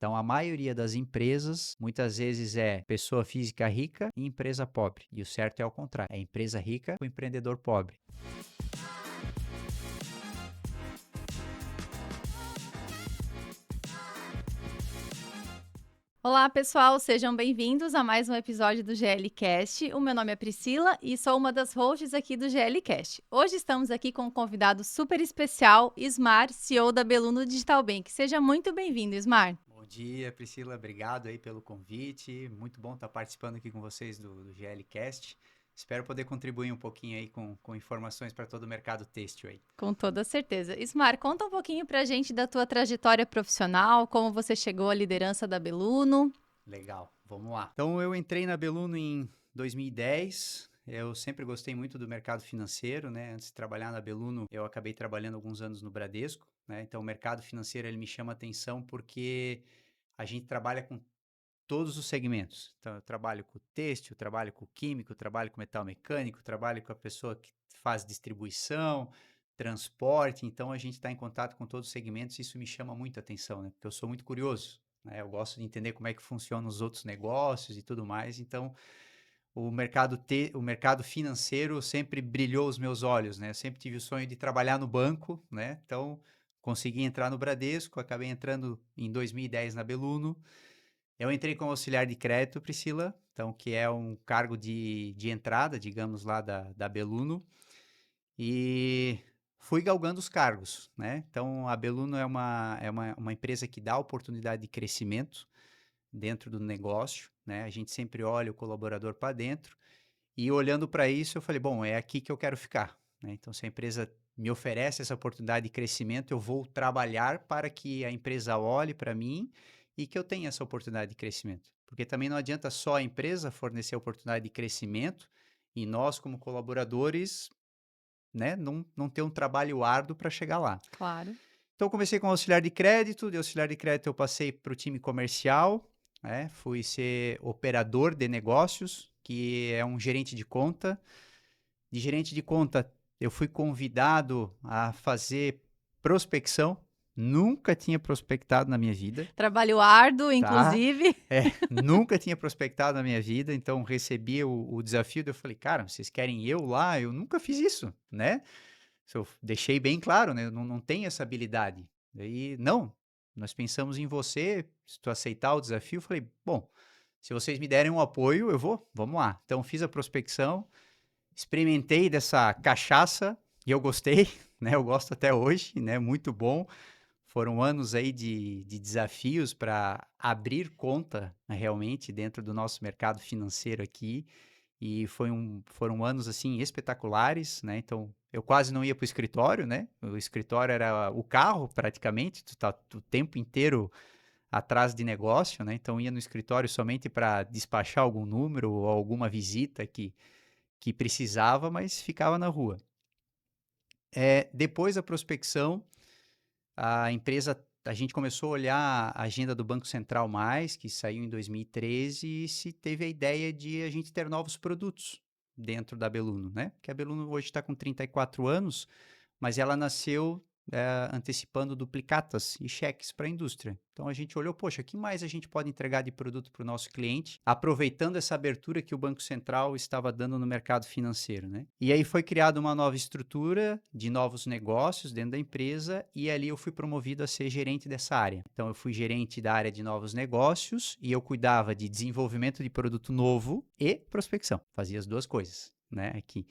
Então, a maioria das empresas, muitas vezes é pessoa física rica e empresa pobre. E o certo é ao contrário, é empresa rica com empreendedor pobre. Olá, pessoal, sejam bem-vindos a mais um episódio do GL Cast. O meu nome é Priscila e sou uma das hosts aqui do GL Cast. Hoje estamos aqui com um convidado super especial, Ismar, CEO da Beluno Digital Bank. Seja muito bem-vindo, Ismar. Bom dia, Priscila. Obrigado aí pelo convite. Muito bom estar participando aqui com vocês do GL Cast. Espero poder contribuir um pouquinho aí com informações para todo o mercado têxtil aí. Com toda certeza. Ismar, conta um pouquinho pra gente da tua trajetória profissional, como você chegou à liderança da Beluno. Legal, vamos lá. Então, eu entrei na Beluno em 2010. Eu sempre gostei muito do mercado financeiro, né? Antes de trabalhar na Beluno, eu acabei trabalhando alguns anos no Bradesco, né? Então, o mercado financeiro ele me chama atenção porque a gente trabalha com todos os segmentos. Então, eu trabalho com têxtil, trabalho com químico, trabalho com metal mecânico, trabalho com a pessoa que faz distribuição, transporte. Então, a gente está em contato com todos os segmentos e isso me chama muita atenção, né? Porque eu sou muito curioso, né? Eu gosto de entender como é que funcionam os outros negócios e tudo mais. Então, o mercado financeiro sempre brilhou os meus olhos, né? Eu sempre tive o sonho de trabalhar no banco, né? Então, consegui entrar no Bradesco, acabei entrando em 2010 na Beluno. Eu entrei como auxiliar de crédito, Priscila, então, que é um cargo de entrada, digamos, lá da Beluno, e fui galgando os cargos, né? Então, a Beluno é uma empresa que dá oportunidade de crescimento dentro do negócio, né? A gente sempre olha o colaborador para dentro, e olhando para isso, eu falei, bom, é aqui que eu quero ficar, né? Então, se a empresa me oferece essa oportunidade de crescimento, eu vou trabalhar para que a empresa olhe para mim e que eu tenha essa oportunidade de crescimento. Porque também não adianta só a empresa fornecer oportunidade de crescimento e nós, como colaboradores, né, não ter um trabalho árduo para chegar lá. Claro. Então, eu comecei como auxiliar de auxiliar de crédito eu passei para o time comercial, né, fui ser operador de negócios, que é um gerente de conta. De gerente de conta, eu fui convidado a fazer prospecção. Nunca tinha prospectado na minha vida, Trabalho árduo, tá? inclusive. Nunca tinha prospectado na minha vida, então recebi o desafio. Eu falei, cara, vocês querem eu lá? Eu nunca fiz isso, né? Eu deixei bem claro, né? Eu não tenho essa habilidade. Daí, não, nós pensamos em você, se tu aceitar o desafio. Eu falei, bom, se vocês me derem um apoio, eu vou, vamos lá. Então, fiz a prospecção. Experimentei dessa cachaça e eu gostei, né? Eu gosto até hoje, né? Muito bom. Foram anos aí de desafios para abrir conta, né, realmente dentro do nosso mercado financeiro aqui. E foram anos assim espetaculares, né? Então eu quase não ia para o escritório, né? O escritório era o carro praticamente, tu tá o tempo inteiro atrás de negócio, né? Então ia no escritório somente para despachar algum número ou alguma visita que precisava, mas ficava na rua. Depois da prospecção, a empresa, a gente começou a olhar a agenda do Banco Central Mais, que saiu em 2013, e se teve a ideia de a gente ter novos produtos dentro da Beluno, né? Que a Beluno hoje está com 34 anos, mas ela nasceu antecipando duplicatas e cheques para a indústria. Então a gente olhou, poxa, o que mais a gente pode entregar de produto para o nosso cliente, aproveitando essa abertura que o Banco Central estava dando no mercado financeiro, né? E aí foi criada uma nova estrutura de novos negócios dentro da empresa e ali eu fui promovido a ser gerente dessa área. Então eu fui gerente da área de novos negócios e eu cuidava de desenvolvimento de produto novo e prospecção. Fazia as duas coisas, né? Aqui.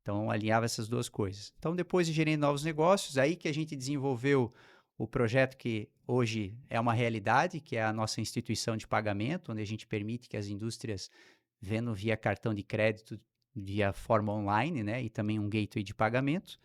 Então, alinhava essas duas coisas. Então, depois de gerir novos negócios, aí que a gente desenvolveu o projeto que hoje é uma realidade, que é a nossa instituição de pagamento, onde a gente permite que as indústrias vendam via cartão de crédito, via forma online, né? E também um gateway de pagamento.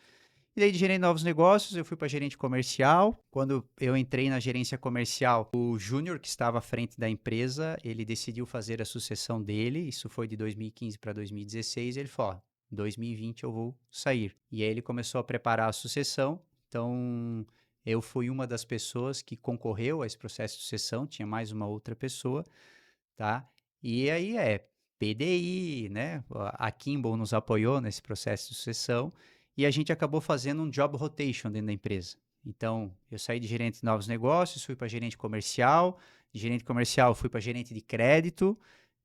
E daí, de gerir novos negócios, eu fui para gerente comercial. Quando eu entrei na gerência comercial, o júnior que estava à frente da empresa, ele decidiu fazer a sucessão dele. Isso foi de 2015 para 2016. Ele falou, ó, 2020 eu vou sair. E aí ele começou a preparar a sucessão. Então, eu fui uma das pessoas que concorreu a esse processo de sucessão. Tinha mais uma outra pessoa, tá? E aí PDI, né? A Kimball nos apoiou nesse processo de sucessão e a gente acabou fazendo um job rotation dentro da empresa. Então, eu saí de gerente de novos negócios, fui para gerente comercial, De gerente comercial, eu fui para gerente de crédito.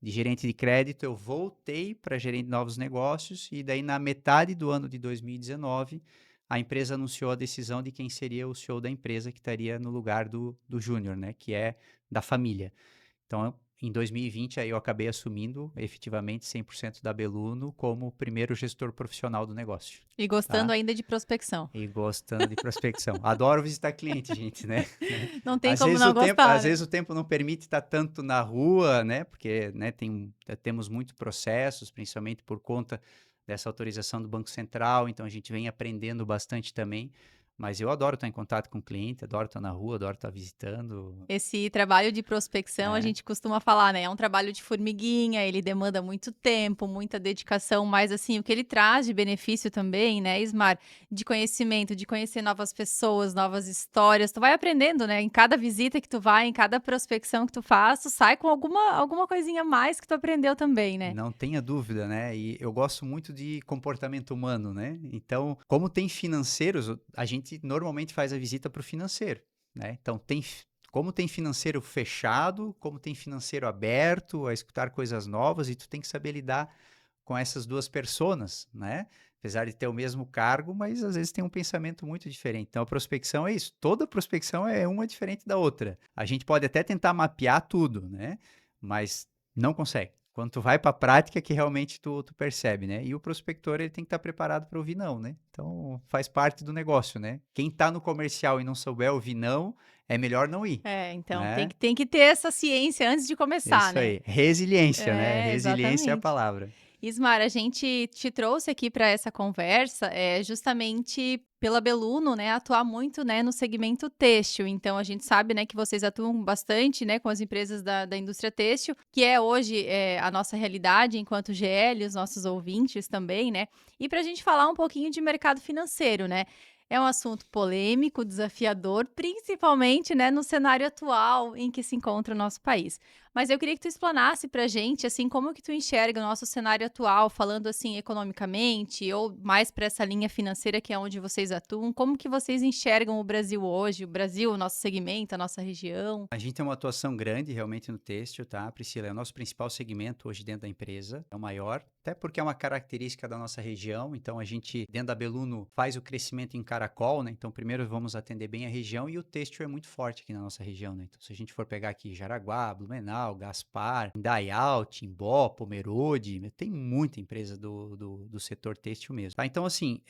De gerente de crédito, eu voltei para gerente de novos negócios. E daí, na metade do ano de 2019, a empresa anunciou a decisão de quem seria o CEO da empresa, que estaria no lugar do Júnior, né? Que é da família. Então, em 2020, aí eu acabei assumindo efetivamente 100% da Beluno como o primeiro gestor profissional do negócio, E gostando tá? ainda de prospecção. E gostando de prospecção. Adoro visitar cliente, gente, né? Não tem como não gostar, Às né? vezes o tempo não permite estar tanto na rua, né? Porque, né, temos muitos processos, principalmente por conta dessa autorização do Banco Central, então a gente vem aprendendo bastante também. Mas eu adoro estar em contato com o cliente, adoro estar na rua, adoro estar visitando. Esse trabalho de prospecção, a É. gente costuma falar, né? É um trabalho de formiguinha, ele demanda muito tempo, muita dedicação, mas assim, o que ele traz de benefício também, né, Ismar, de conhecimento, de conhecer novas pessoas, novas histórias. Tu vai aprendendo, né? Em cada visita que tu vai, em cada prospecção que tu faz, tu sai com alguma coisinha a mais que tu aprendeu também, né? Não tenha dúvida, né? E eu gosto muito de comportamento humano, né? Então, como tem financeiros, a gente normalmente faz a visita para o financeiro, né? Então, como tem financeiro fechado, como tem financeiro aberto a escutar coisas novas, e tu tem que saber lidar com essas duas personas, né? Apesar de ter o mesmo cargo, mas às vezes tem um pensamento muito diferente. Então, a prospecção é isso. Toda prospecção é uma diferente da outra. A gente pode até tentar mapear tudo, né? Mas não consegue. Quando tu vai para a prática que realmente tu percebe, né? E o prospector ele tem que estar preparado para ouvir não, né? Então faz parte do negócio, né? Quem está no comercial e não souber ouvir não, é melhor não ir, É, então né? tem que ter essa ciência antes de começar, Isso né? aí. Resiliência, né? É, Resiliência é a exatamente. palavra. Ismar, a gente te trouxe aqui para essa conversa, justamente pela Beluno, né, atuar muito, né, no segmento têxtil. Então, a gente sabe, né, que vocês atuam bastante, né, com as empresas da indústria têxtil, que é hoje a nossa realidade enquanto GL, os nossos ouvintes também, né. E para a gente falar um pouquinho de mercado financeiro, né. É um assunto polêmico, desafiador, principalmente, né, no cenário atual em que se encontra o nosso país. Mas eu queria que tu explanasse pra gente, assim, como que tu enxerga o nosso cenário atual, falando assim economicamente, ou mais para essa linha financeira que é onde vocês atuam, como que vocês enxergam o Brasil hoje, o Brasil, o nosso segmento, a nossa região? A gente tem uma atuação grande realmente no têxtil, tá, Priscila? É o nosso principal segmento hoje dentro da empresa, é o maior, até porque é uma característica da nossa região. Então, a gente, dentro da Beluno, faz o crescimento em caracol, né? Então, primeiro vamos atender bem a região e o têxtil é muito forte aqui na nossa região, né? Então, se a gente for pegar aqui Jaraguá, Blumenau, Gaspar, Indaial, Timbó, Pomerode, tem muita empresa do setor têxtil mesmo, tá? Então, assim,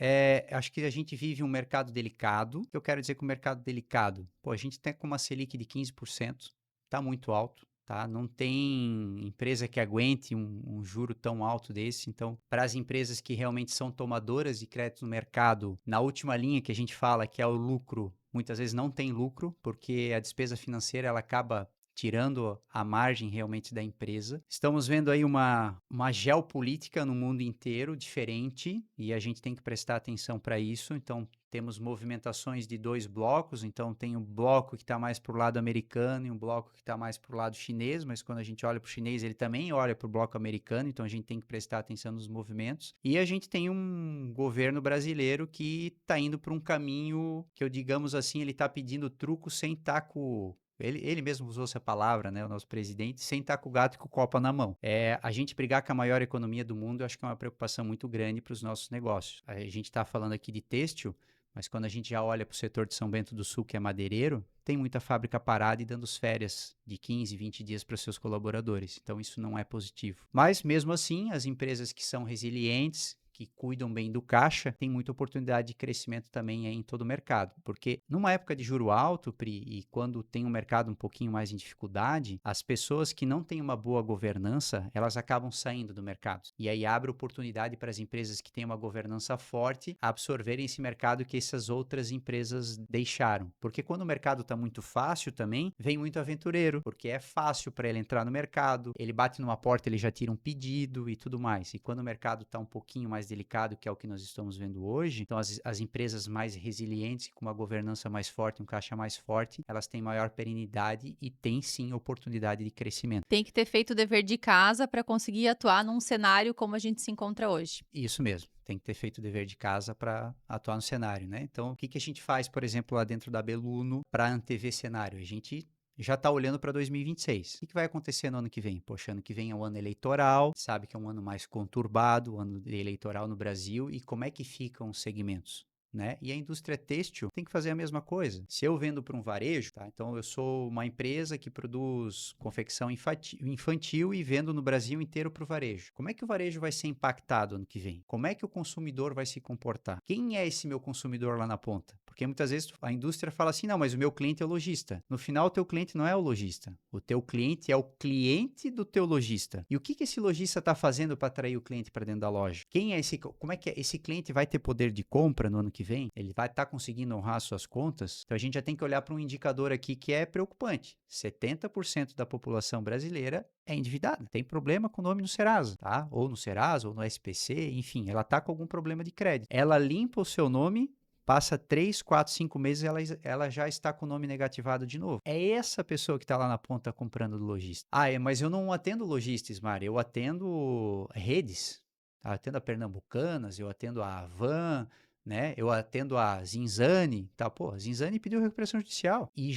acho que a gente vive um mercado delicado. O que eu quero dizer com o mercado delicado? Pô, a gente tem com uma Selic de 15%, tá muito alto. Tá? Não tem empresa que aguente um juro tão alto desse. Então, para as empresas que realmente são tomadoras de crédito no mercado, na última linha que a gente fala, que é o lucro, muitas vezes não tem lucro, porque a despesa financeira ela acaba tirando a margem realmente da empresa. Estamos vendo aí uma geopolítica no mundo inteiro diferente e a gente tem que prestar atenção para isso. Então, temos movimentações de dois blocos, então tem um bloco que está mais para o lado americano e um bloco que está mais para o lado chinês, mas quando a gente olha para o chinês, ele também olha para o bloco americano, então a gente tem que prestar atenção nos movimentos. E a gente tem um governo brasileiro que está indo para um caminho que eu, digamos assim, ele está pedindo truco sem estar com... Ele mesmo usou essa palavra, né, o nosso presidente, sem estar com o gato e com o copo na mão. A gente brigar com a maior economia do mundo, eu acho que é uma preocupação muito grande para os nossos negócios. A gente está falando aqui de têxtil, mas quando a gente já olha para o setor de São Bento do Sul, que é madeireiro, tem muita fábrica parada e dando férias de 15, 20 dias para seus colaboradores. Então, isso não é positivo. Mas, mesmo assim, as empresas que são resilientes, que cuidam bem do caixa, tem muita oportunidade de crescimento também aí em todo o mercado. Porque numa época de juro alto, Pri, e quando tem um mercado um pouquinho mais em dificuldade, as pessoas que não têm uma boa governança, elas acabam saindo do mercado. E aí abre oportunidade para as empresas que têm uma governança forte absorverem esse mercado que essas outras empresas deixaram. Porque quando o mercado está muito fácil também, vem muito aventureiro, porque é fácil para ele entrar no mercado, ele bate numa porta, ele já tira um pedido e tudo mais. E quando o mercado está um pouquinho mais delicado, que é o que nós estamos vendo hoje, então as empresas mais resilientes, com uma governança mais forte, um caixa mais forte, elas têm maior perenidade e têm sim oportunidade de crescimento. Tem que ter feito o dever de casa para conseguir atuar num cenário como a gente se encontra hoje. Isso mesmo. Tem que ter feito o dever de casa para atuar no cenário, né? Então, o que a gente faz, por exemplo, lá dentro da Beluno para antever cenário? A gente já está olhando para 2026. O que vai acontecer no ano que vem? Poxa, ano que vem é um ano eleitoral, sabe que é um ano mais conturbado, o ano eleitoral no Brasil, e como é que ficam os segmentos? Né? E a indústria têxtil tem que fazer a mesma coisa. Se eu vendo para um varejo, tá? Então eu sou uma empresa que produz confecção infantil e vendo no Brasil inteiro para o varejo. Como é que o varejo vai ser impactado ano que vem? Como é que o consumidor vai se comportar? Quem é esse meu consumidor lá na ponta? Porque muitas vezes a indústria fala assim, não, mas o meu cliente é o lojista. No final, o teu cliente não é o lojista. O teu cliente é o cliente do teu lojista. E o que esse lojista está fazendo para atrair o cliente para dentro da loja? Quem é esse? Como é que esse cliente vai ter poder de compra no ano que vem? Ele vai estar conseguindo honrar suas contas? Então a gente já tem que olhar para um indicador aqui que é preocupante. 70% da população brasileira é endividada. Tem problema com o nome no Serasa, tá? Ou no Serasa, ou no SPC, enfim, ela está com algum problema de crédito. Ela limpa o seu nome, passa 3, 4, 5 meses, ela já está com o nome negativado de novo. É essa pessoa que está lá na ponta comprando do lojista. Mas eu não atendo lojistas, Mari, eu atendo redes. Tá? Eu atendo a Pernambucanas, eu atendo a Avan, né? Eu atendo a Zinzane, tá? Pô, a Zinzane pediu recuperação judicial e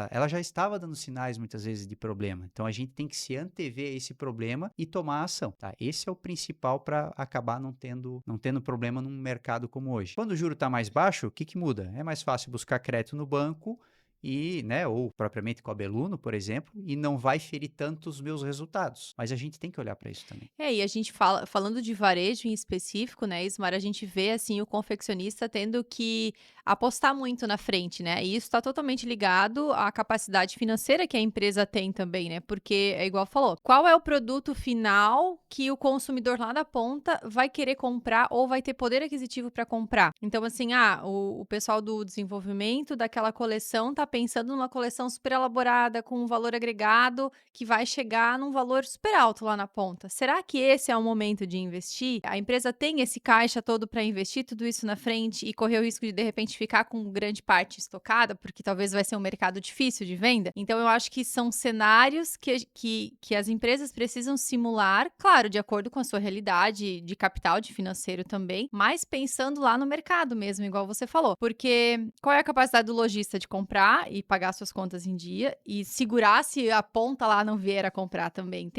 ela já estava dando sinais muitas vezes de problema. Então a gente tem que se antever a esse problema e tomar ação, tá? Esse é o principal para acabar não tendo problema num mercado como hoje. Quando o juro está mais baixo, o que muda? É mais fácil buscar crédito no banco e, né, ou propriamente com a Beluno, por exemplo, e não vai ferir tanto os meus resultados. Mas a gente tem que olhar para isso também. E a gente falando de varejo em específico, né, Ismar, a gente vê, assim, o confeccionista tendo que apostar muito na frente, né, e isso está totalmente ligado à capacidade financeira que a empresa tem também, né, porque é igual falou, qual é o produto final que o consumidor lá da ponta vai querer comprar ou vai ter poder aquisitivo para comprar? Então, assim, o pessoal do desenvolvimento daquela coleção tá pensando numa coleção super elaborada, com um valor agregado, que vai chegar num valor super alto lá na ponta. Será que esse é o momento de investir? A empresa tem esse caixa todo para investir tudo isso na frente e correr o risco de repente ficar com grande parte estocada, porque talvez vai ser um mercado difícil de venda? Então eu acho que são cenários que as empresas precisam simular, claro, de acordo com a sua realidade de capital, de financeiro também, mas pensando lá no mercado mesmo, igual você falou. Porque qual é a capacidade do lojista de comprar e pagar suas contas em dia e segurar se a ponta lá não vier a comprar também?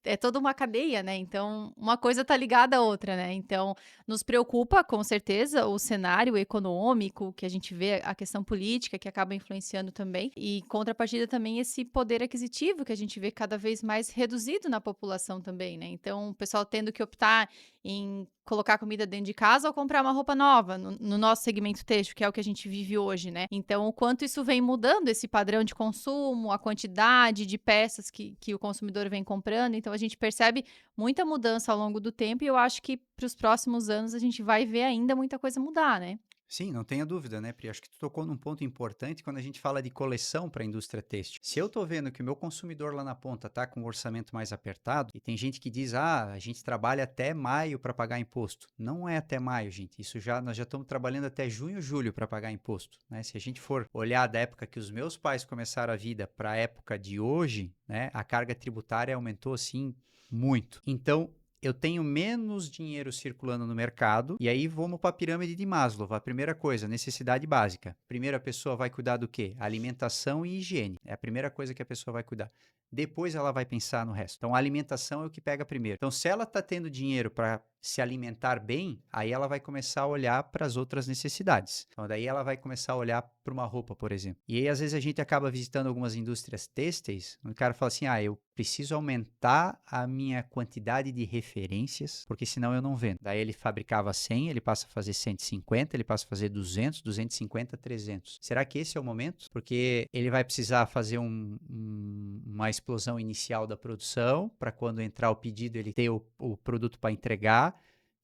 É toda uma cadeia, né? Então, uma coisa tá ligada à outra, né? Então, nos preocupa, com certeza, o cenário econômico, que a gente vê, a questão política, que acaba influenciando também. E, contrapartida, também esse poder aquisitivo, que a gente vê cada vez mais reduzido na população também, né? Então, o pessoal tendo que optar em colocar comida dentro de casa ou comprar uma roupa nova, no nosso segmento têxtil, que é o que a gente vive hoje, né? Então, o quanto isso vem mudando, esse padrão de consumo, a quantidade de peças que o consumidor vem comprando. Então, a gente percebe muita mudança ao longo do tempo e eu acho que para os próximos anos a gente vai ver ainda muita coisa mudar, né? Sim, não tenha dúvida, né, Pri? Acho que tu tocou num ponto importante quando a gente fala de coleção para a indústria têxtil. Se eu tô vendo que o meu consumidor lá na ponta tá com um orçamento mais apertado, e tem gente que diz, a gente trabalha até maio para pagar imposto. Não é até maio, gente. Nós já estamos trabalhando até junho, julho para pagar imposto, né? Se a gente for olhar da época que os meus pais começaram a vida para a época de hoje, né, a carga tributária aumentou assim muito. Então, eu tenho menos dinheiro circulando no mercado, e aí vamos para a pirâmide de Maslow. A primeira coisa, necessidade básica. Primeiro a pessoa vai cuidar do quê? Alimentação e higiene. É a primeira coisa que a pessoa vai cuidar. Depois ela vai pensar no resto. Então a alimentação é o que pega primeiro. Então se ela está tendo dinheiro para se alimentar bem, aí ela vai começar a olhar para as outras necessidades. Então daí ela vai começar a olhar para uma roupa, por exemplo. E aí às vezes a gente acaba visitando algumas indústrias têxteis, onde o cara fala assim, eu preciso aumentar a minha quantidade de referências, porque senão eu não vendo. Daí ele fabricava 100, ele passa a fazer 150, ele passa a fazer 200, 250, 300. Será que esse é o momento? Porque ele vai precisar fazer uma explosão inicial da produção, para quando entrar o pedido ele ter o produto para entregar,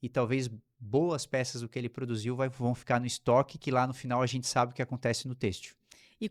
e talvez boas peças do que ele produziu vão ficar no estoque, que lá no final a gente sabe o que acontece no têxtil.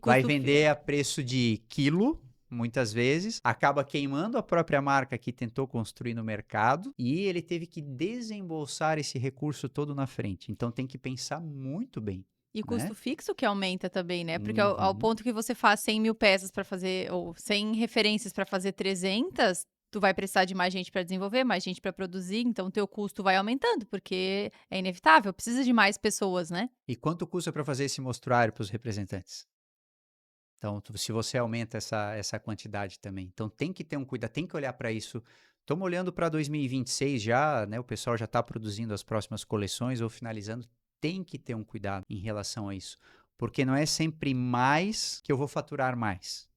Vai vender a preço de quilo, muitas vezes, acaba queimando a própria marca que tentou construir no mercado e ele teve que desembolsar esse recurso todo na frente. Então tem que pensar muito bem. E Né? custo fixo que aumenta também, né? Porque ao Uhum. ponto que você faz 100 mil peças para fazer, ou 100 referências para fazer 300, tu vai precisar de mais gente para desenvolver, mais gente para produzir, então o teu custo vai aumentando, porque é inevitável, precisa de mais pessoas, né? E quanto custa para fazer esse mostruário para os representantes? Então, se você aumenta essa quantidade também. Então, tem que ter um cuidado, tem que olhar para isso. Estamos olhando para 2026 já, né? O pessoal já está produzindo as próximas coleções ou finalizando. Tem que ter um cuidado em relação a isso. Porque não é sempre mais que eu vou faturar mais.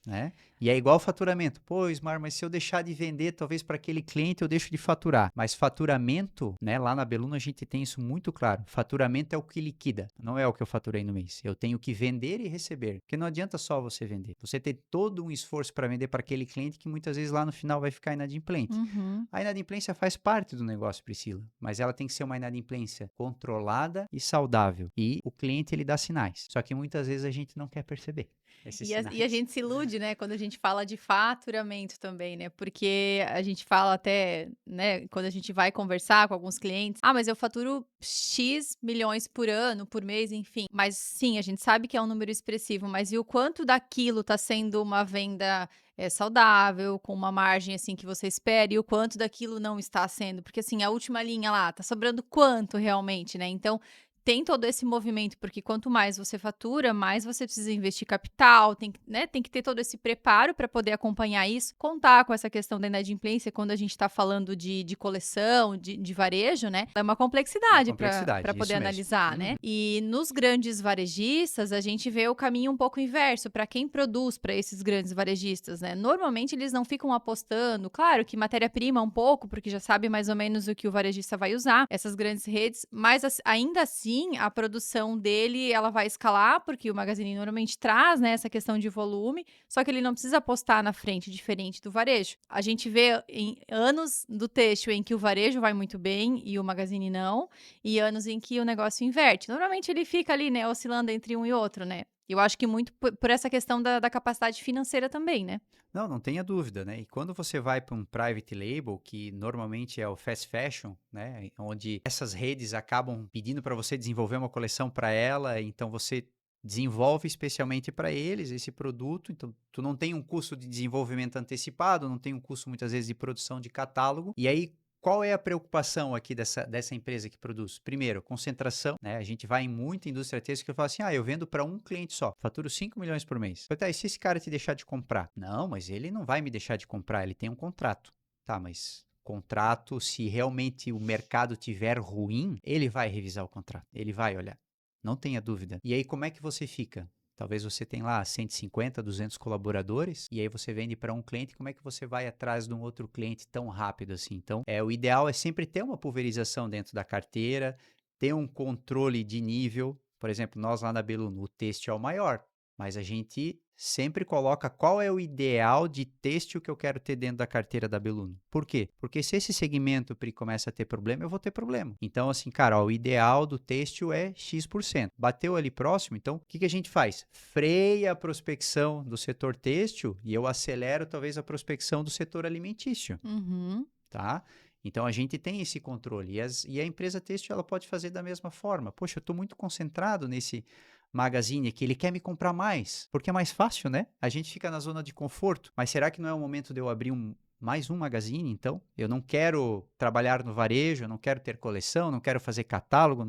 Né? E é igual faturamento. Pô, Ismar, mas se eu deixar de vender, talvez para aquele cliente eu deixo de faturar. Mas faturamento, né? Lá na Beluna a gente tem isso muito claro. Faturamento é o que liquida, não é o que eu faturei no mês. Eu tenho que vender e receber. Porque não adianta só você vender. Você ter todo um esforço para vender para aquele cliente que muitas vezes lá no final vai ficar inadimplente. Uhum. A inadimplência faz parte do negócio, Priscila, mas ela tem que ser uma inadimplência controlada e saudável. E o cliente ele dá sinais. Só que muitas vezes a gente não quer perceber esses E a sinais. gente se ilude, né, quando a gente fala de faturamento também, né? Porque a gente fala até, né, quando a gente vai conversar com alguns clientes, ah, mas eu faturo X milhões por ano, por mês, enfim. Mas sim, a gente sabe que é um número expressivo, mas e o quanto daquilo tá sendo uma venda saudável, com uma margem assim que você espera, e o quanto daquilo não está sendo? Porque assim, a última linha lá, tá sobrando quanto realmente, né? Então, tem todo esse movimento, porque quanto mais você fatura, mais você precisa investir capital, tem que ter todo esse preparo para poder acompanhar isso, contar com essa questão da inadimplência quando a gente está falando de coleção, de varejo, né? É uma Uma complexidade para complexidade, poder isso mesmo. analisar, né? Uhum. E nos grandes varejistas, a gente vê o caminho um pouco inverso para quem produz para esses grandes varejistas, né? Normalmente eles não ficam apostando, claro que matéria-prima um pouco, porque já sabe mais ou menos o que o varejista vai usar, essas grandes redes, mas ainda assim a produção dele, ela vai escalar, porque o Magazine normalmente traz, né, essa questão de volume, só que ele não precisa apostar na frente, diferente do varejo. A gente vê em anos do têxtil em que o varejo vai muito bem e o Magazine não, e anos em que o negócio inverte. Normalmente ele fica ali, né, oscilando entre um e outro, né? Eu acho que muito por essa questão da capacidade financeira também, né? Não, não tenha dúvida, né? E quando você vai para um private label, que normalmente é o fast fashion, né? Onde essas redes acabam pedindo para você desenvolver uma coleção para ela, então você desenvolve especialmente para eles esse produto, então tu não tem um custo de desenvolvimento antecipado, não tem um custo muitas vezes de produção de catálogo, e aí qual é a preocupação aqui dessa empresa que produz? Primeiro, concentração, né? A gente vai em muita indústria têxtil que fala assim, eu vendo para um cliente só, faturo 5 milhões por mês. E se esse cara te deixar de comprar? Não, mas ele não vai me deixar de comprar, ele tem um contrato. Tá, mas contrato, se realmente o mercado tiver ruim, ele vai revisar o contrato, ele vai olhar. Não tenha dúvida. E aí, como é que você fica? Talvez você tenha lá 150, 200 colaboradores e aí você vende para um cliente, como é que você vai atrás de um outro cliente tão rápido assim? Então, o ideal é sempre ter uma pulverização dentro da carteira, ter um controle de nível. Por exemplo, nós lá na Belunu, o têxtil é o maior, mas a gente sempre coloca qual é o ideal de têxtil que eu quero ter dentro da carteira da Belunu. Por quê? Porque se esse segmento começa a ter problema, eu vou ter problema. Então, assim, cara, o ideal do têxtil é X%. Bateu ali próximo, então, o que a gente faz? Freia a prospecção do setor têxtil e eu acelero talvez a prospecção do setor alimentício, Uhum. tá? Então, a gente tem esse controle. E a empresa têxtil, ela pode fazer da mesma forma. Poxa, eu estou muito concentrado nesse Magazine aqui, ele quer me comprar mais, porque é mais fácil, né? A gente fica na zona de conforto, mas será que não é o momento de eu abrir mais um Magazine, então? Eu não quero trabalhar no varejo, eu não quero ter coleção, não quero fazer catálogo,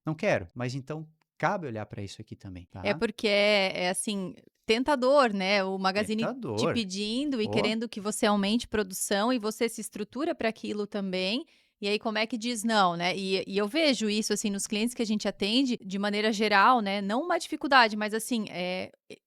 não quero. Mas então, cabe olhar para isso aqui também, É tá? porque assim, tentador, né, o Magazine te Tentador. pedindo e Oh, querendo que você aumente produção e você se estrutura para aquilo também, e aí como é que diz não, né? E eu vejo isso, assim, nos clientes que a gente atende, de maneira geral, né, não uma dificuldade, mas assim,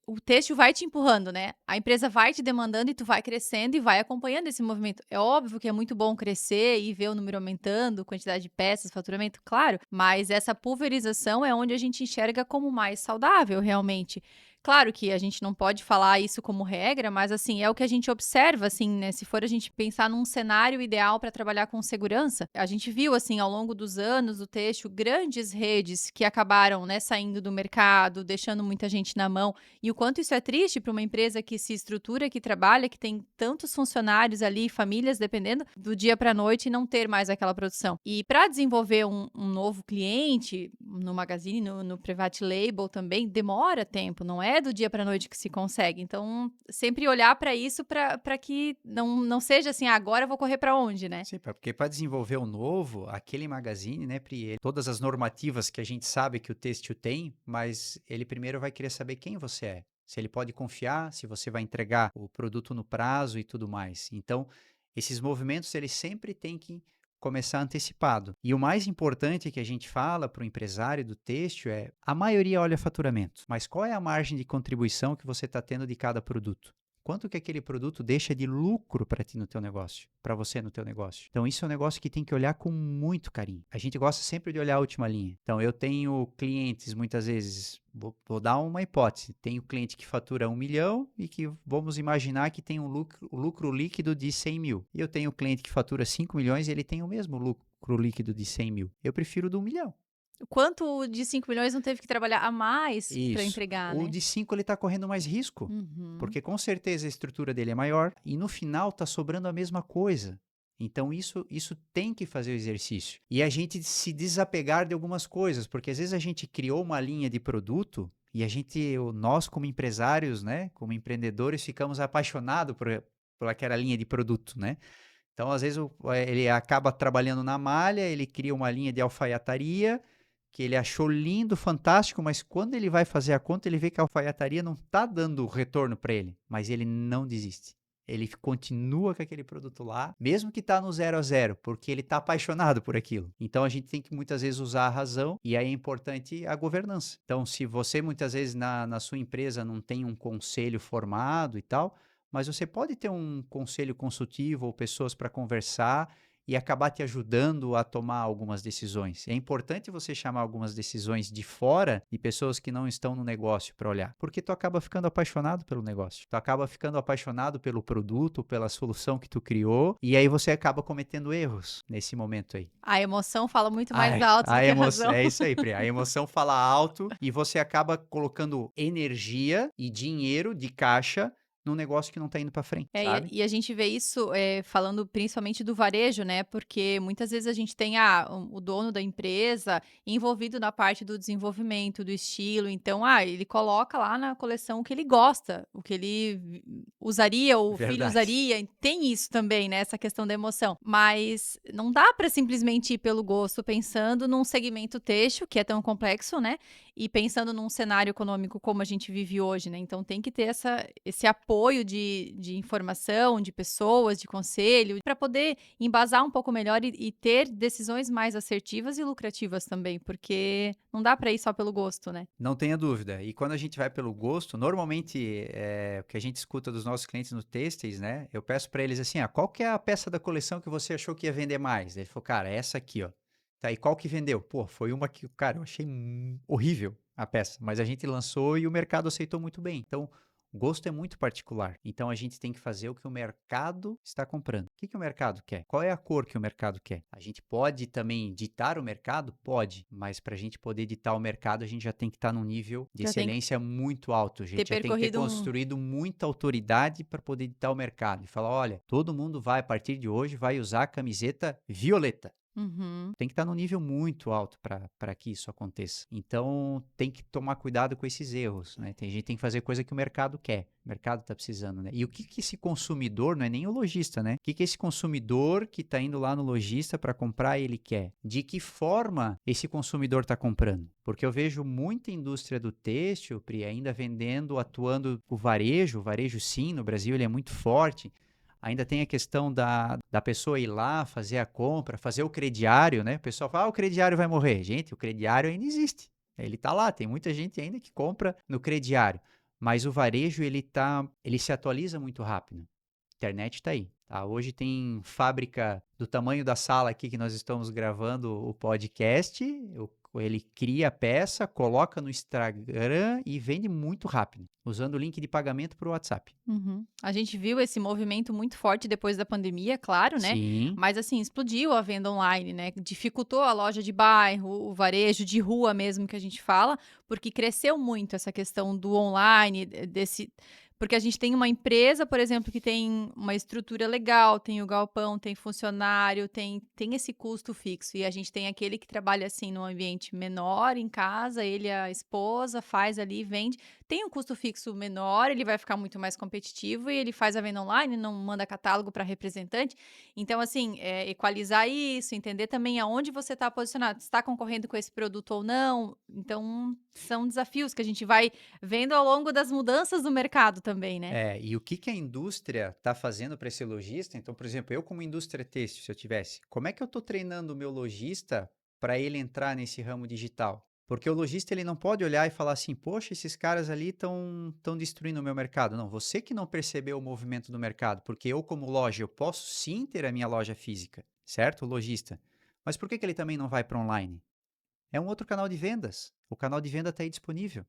o texto vai te empurrando, né? A empresa vai te demandando e tu vai crescendo e vai acompanhando esse movimento. É óbvio que é muito bom crescer e ver o número aumentando, quantidade de peças, faturamento, claro, mas essa pulverização é onde a gente enxerga como mais saudável, realmente. Claro que a gente não pode falar isso como regra, mas assim, é o que a gente observa, assim, né? Se for a gente pensar num cenário ideal para trabalhar com segurança, a gente viu, assim, ao longo dos anos, o texto, grandes redes que acabaram, né, saindo do mercado, deixando muita gente na mão. E o quanto isso é triste para uma empresa que se estrutura, que trabalha, que tem tantos funcionários ali, famílias dependendo, do dia para a noite e não ter mais aquela produção. E para desenvolver um novo cliente no Magazine, no Private Label também, demora tempo, não é do dia para a noite que se consegue. Então, sempre olhar para isso para que não seja assim, agora eu vou correr para onde, né? sim, porque para desenvolver o novo, aquele Magazine, né, Pri, todas as normativas que a gente sabe que o têxtil tem, mas ele primeiro vai querer saber quem você é. Se ele pode confiar, se você vai entregar o produto no prazo e tudo mais. Então, esses movimentos, eles sempre têm que começar antecipado. E o mais importante que a gente fala para o empresário do têxtil é, a maioria olha faturamento, mas qual é a margem de contribuição que você está tendo de cada produto? Quanto que aquele produto deixa de lucro para ti no teu negócio, para você no teu negócio? Então, isso é um negócio que tem que olhar com muito carinho. A gente gosta sempre de olhar a última linha. Então, eu tenho clientes, muitas vezes, vou dar uma hipótese, tenho cliente que fatura 1 milhão e que vamos imaginar que tem um lucro líquido de 100 mil. E eu tenho cliente que fatura 5 milhões e ele tem o mesmo lucro líquido de 100 mil. Eu prefiro do 1 milhão. O quanto de 5 milhões não teve que trabalhar a mais para Isso. entregar, O né? de 5 ele está correndo mais risco, Uhum. porque com certeza a estrutura dele é maior e no final está sobrando a mesma coisa. Então isso tem que fazer o exercício. E a gente se desapegar de algumas coisas, porque às vezes a gente criou uma linha de produto e nós como empresários, né, como empreendedores, ficamos apaixonados por aquela linha de produto, né? Então, às vezes, ele acaba trabalhando na malha, ele cria uma linha de alfaiataria, que ele achou lindo, fantástico, mas quando ele vai fazer a conta, ele vê que a alfaiataria não está dando retorno para ele, mas ele não desiste. Ele continua com aquele produto lá, mesmo que está no 0 a 0, porque ele está apaixonado por aquilo. Então a gente tem que muitas vezes usar a razão e aí é importante a governança. Então, se você muitas vezes na sua empresa não tem um conselho formado e tal, mas você pode ter um conselho consultivo ou pessoas para conversar e acabar te ajudando a tomar algumas decisões. É importante você chamar algumas decisões de fora, de pessoas que não estão no negócio para olhar, porque tu acaba ficando apaixonado pelo negócio, tu acaba ficando apaixonado pelo produto, pela solução que tu criou, e aí você acaba cometendo erros nesse momento aí. A emoção fala muito mais alto do A que a emoção, razão. é isso aí, Pri. A emoção fala alto e você acaba colocando energia e dinheiro de caixa num negócio que não está indo para frente, É, sabe? e a gente vê isso, falando principalmente do varejo, né, porque muitas vezes a gente tem, o dono da empresa envolvido na parte do desenvolvimento, do estilo, então, ele coloca lá na coleção o que ele gosta, o que ele usaria, ou o filho Verdade. usaria, tem isso também, né, essa questão da emoção. Mas não dá para simplesmente ir pelo gosto pensando num segmento têxtil, que é tão complexo, né, e pensando num cenário econômico como a gente vive hoje, né, então tem que ter esse apoio de informação, de pessoas, de conselho, para poder embasar um pouco melhor e ter decisões mais assertivas e lucrativas também, porque não dá para ir só pelo gosto, né. Não tenha dúvida. E quando a gente vai pelo gosto, normalmente o que a gente escuta dos nossos clientes no Têxteis, né? Eu peço para eles assim, qual que é a peça da coleção que você achou que ia vender mais? Ele falou, cara, essa aqui, ó. Tá, e qual que vendeu? Pô, foi uma que, cara, eu achei horrível a peça, mas a gente lançou e o mercado aceitou muito bem. Então, o gosto é muito particular. Então, a gente tem que fazer o que o mercado está comprando. O que que o mercado quer? Qual é a cor que o mercado quer? A gente pode também ditar o mercado? Pode, mas para a gente poder ditar o mercado, a gente já tem que estar num nível de Já tem que excelência muito alto. A ter gente já tem que ter percorrido um construído muita autoridade para poder ditar o mercado e falar: olha, todo mundo vai, a partir de hoje, vai usar a camiseta violeta. uhum. Tem que estar num nível muito alto para que isso aconteça. Então, tem que tomar cuidado com esses erros, né? A gente tem que fazer coisa que o mercado quer. O mercado está precisando, né? E o que que esse consumidor, não é nem o lojista, né? O que que esse consumidor que está indo lá no lojista para comprar, ele quer? De que forma esse consumidor está comprando? Porque eu vejo muita indústria do têxtil, Pri, ainda vendendo, atuando o varejo sim, no Brasil ele é muito forte. Ainda tem a questão da pessoa ir lá, fazer a compra, fazer o crediário, né? O pessoal fala, o crediário vai morrer. Gente, o crediário ainda existe. Ele tá lá, tem muita gente ainda que compra no crediário. Mas o varejo, ele se atualiza muito rápido. A internet está aí. Tá? Hoje tem fábrica do tamanho da sala aqui que nós estamos gravando o podcast. Ele cria a peça, coloca no Instagram e vende muito rápido, usando o link de pagamento para o WhatsApp. Uhum. A gente viu esse movimento muito forte depois da pandemia, claro, né? Sim, Mas assim, explodiu a venda online, né? Dificultou a loja de bairro, o varejo de rua mesmo que a gente fala, porque cresceu muito essa questão do online, desse. Porque a gente tem uma empresa, por exemplo, que tem uma estrutura legal, tem o galpão, tem funcionário, tem esse custo fixo. E a gente tem aquele que trabalha assim num ambiente menor, em casa, ele e a esposa faz ali, vende, tem um custo fixo menor, ele vai ficar muito mais competitivo e ele faz a venda online, não manda catálogo para representante. Então, assim, equalizar isso, entender também aonde você está posicionado, se está concorrendo com esse produto ou não. Então, são desafios que a gente vai vendo ao longo das mudanças do mercado também, né? E o que que a indústria está fazendo para esse lojista? Então, por exemplo, eu como indústria têxtil, se eu tivesse, como é que eu estou treinando o meu lojista para ele entrar nesse ramo digital? Porque o lojista ele não pode olhar e falar assim, poxa, esses caras ali estão destruindo o meu mercado. Não, você que não percebeu o movimento do mercado, porque eu como loja, eu posso sim ter a minha loja física, certo? O lojista. Mas por que que ele também não vai para online? É um outro canal de vendas. O canal de venda está aí disponível.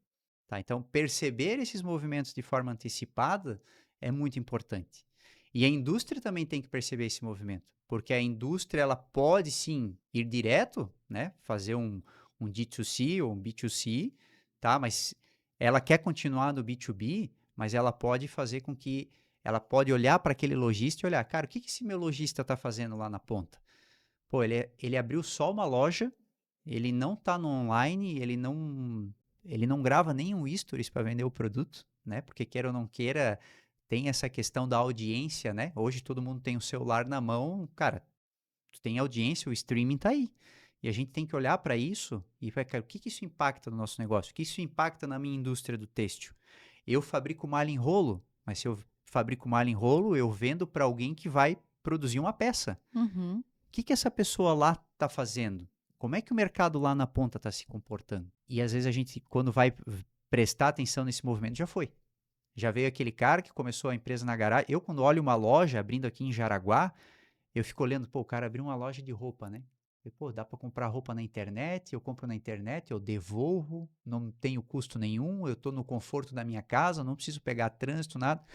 Tá? Então, perceber esses movimentos de forma antecipada é muito importante. E a indústria também tem que perceber esse movimento, porque a indústria ela pode sim ir direto, né? Fazer um D2C ou um B2C, tá? Mas ela quer continuar no B2B, mas ela pode fazer com que ela pode olhar para aquele lojista e olhar, cara, o que, que esse meu lojista está fazendo lá na ponta? Pô, ele abriu só uma loja, ele não está no online, ele não grava nenhum stories para vender o produto, né? Porque queira ou não queira, tem essa questão da audiência, né? Hoje todo mundo tem o celular na mão, cara, tu tem audiência, o streaming tá aí. E a gente tem que olhar para isso e ver, cara, o que que isso impacta no nosso negócio? O que isso impacta na minha indústria do têxtil? Eu fabrico malha em rolo, mas se eu fabrico malha em rolo, eu vendo para alguém que vai produzir uma peça. Uhum. O que que essa pessoa lá está fazendo? Como é que o mercado lá na ponta está se comportando? E às vezes a gente, quando vai prestar atenção nesse movimento, já foi. Já veio aquele cara que começou a empresa na garagem. Eu, quando olho uma loja abrindo aqui em Jaraguá, eu fico olhando, pô, o cara abriu uma loja de roupa, né? E, pô, dá para comprar roupa na internet, eu compro na internet, eu devolvo, não tenho custo nenhum, eu estou no conforto da minha casa, não preciso pegar trânsito, nada. O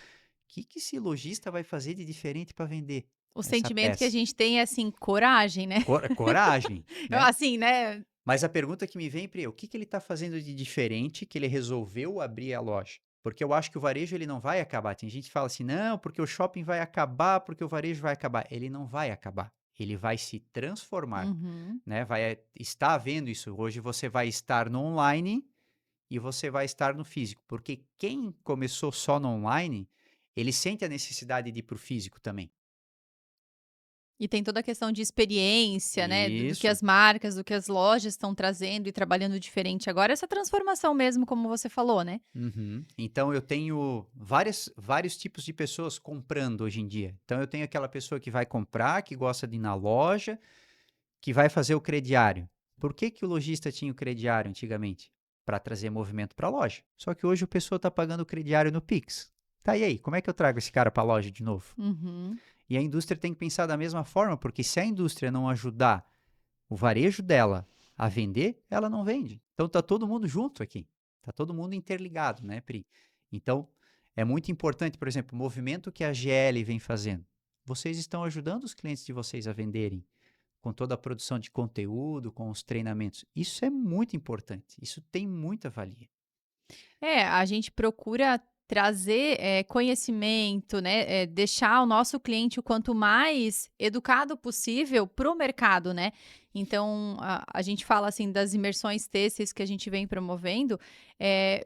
que que esse lojista vai fazer de diferente para vender O essa sentimento que a peça? gente tem é assim, coragem, né? Coragem, né? Assim, né? Mas a pergunta que me vem, Pri, o que que ele está fazendo de diferente que ele resolveu abrir a loja? Porque eu acho que o varejo ele não vai acabar. Tem gente que fala assim, não, porque o shopping vai acabar, porque o varejo vai acabar. Ele não vai acabar. Ele vai se transformar, Uhum. né? Vai estar vendo isso. Hoje você vai estar no online e você vai estar no físico. Porque quem começou só no online, ele sente a necessidade de ir para o físico também. E tem toda a questão de experiência, né, do que Isso. as marcas, do que as lojas estão trazendo e trabalhando diferente agora, essa transformação mesmo, como você falou, né. Uhum. Então eu tenho vários tipos de pessoas comprando hoje em dia. Então eu tenho aquela pessoa que vai comprar, que gosta de ir na loja, que vai fazer o crediário. Por que que o lojista tinha o crediário antigamente? Para trazer movimento para a loja. Só que hoje a pessoa está pagando o crediário no Pix. Tá, e aí, como é que eu trago esse cara para a loja de novo? Uhum. E a indústria tem que pensar da mesma forma, porque se a indústria não ajudar o varejo dela a vender, ela não vende. Então tá todo mundo junto aqui. Tá todo mundo interligado, né, Pri? Então é muito importante, por exemplo, o movimento que a GL vem fazendo. Vocês estão ajudando os clientes de vocês a venderem com toda a produção de conteúdo, com os treinamentos. Isso é muito importante. Isso tem muita valia. É, a gente procura trazer, conhecimento, né, deixar o nosso cliente o quanto mais educado possível para o mercado, né. Então, a gente fala, assim, das imersões têxteis que a gente vem promovendo,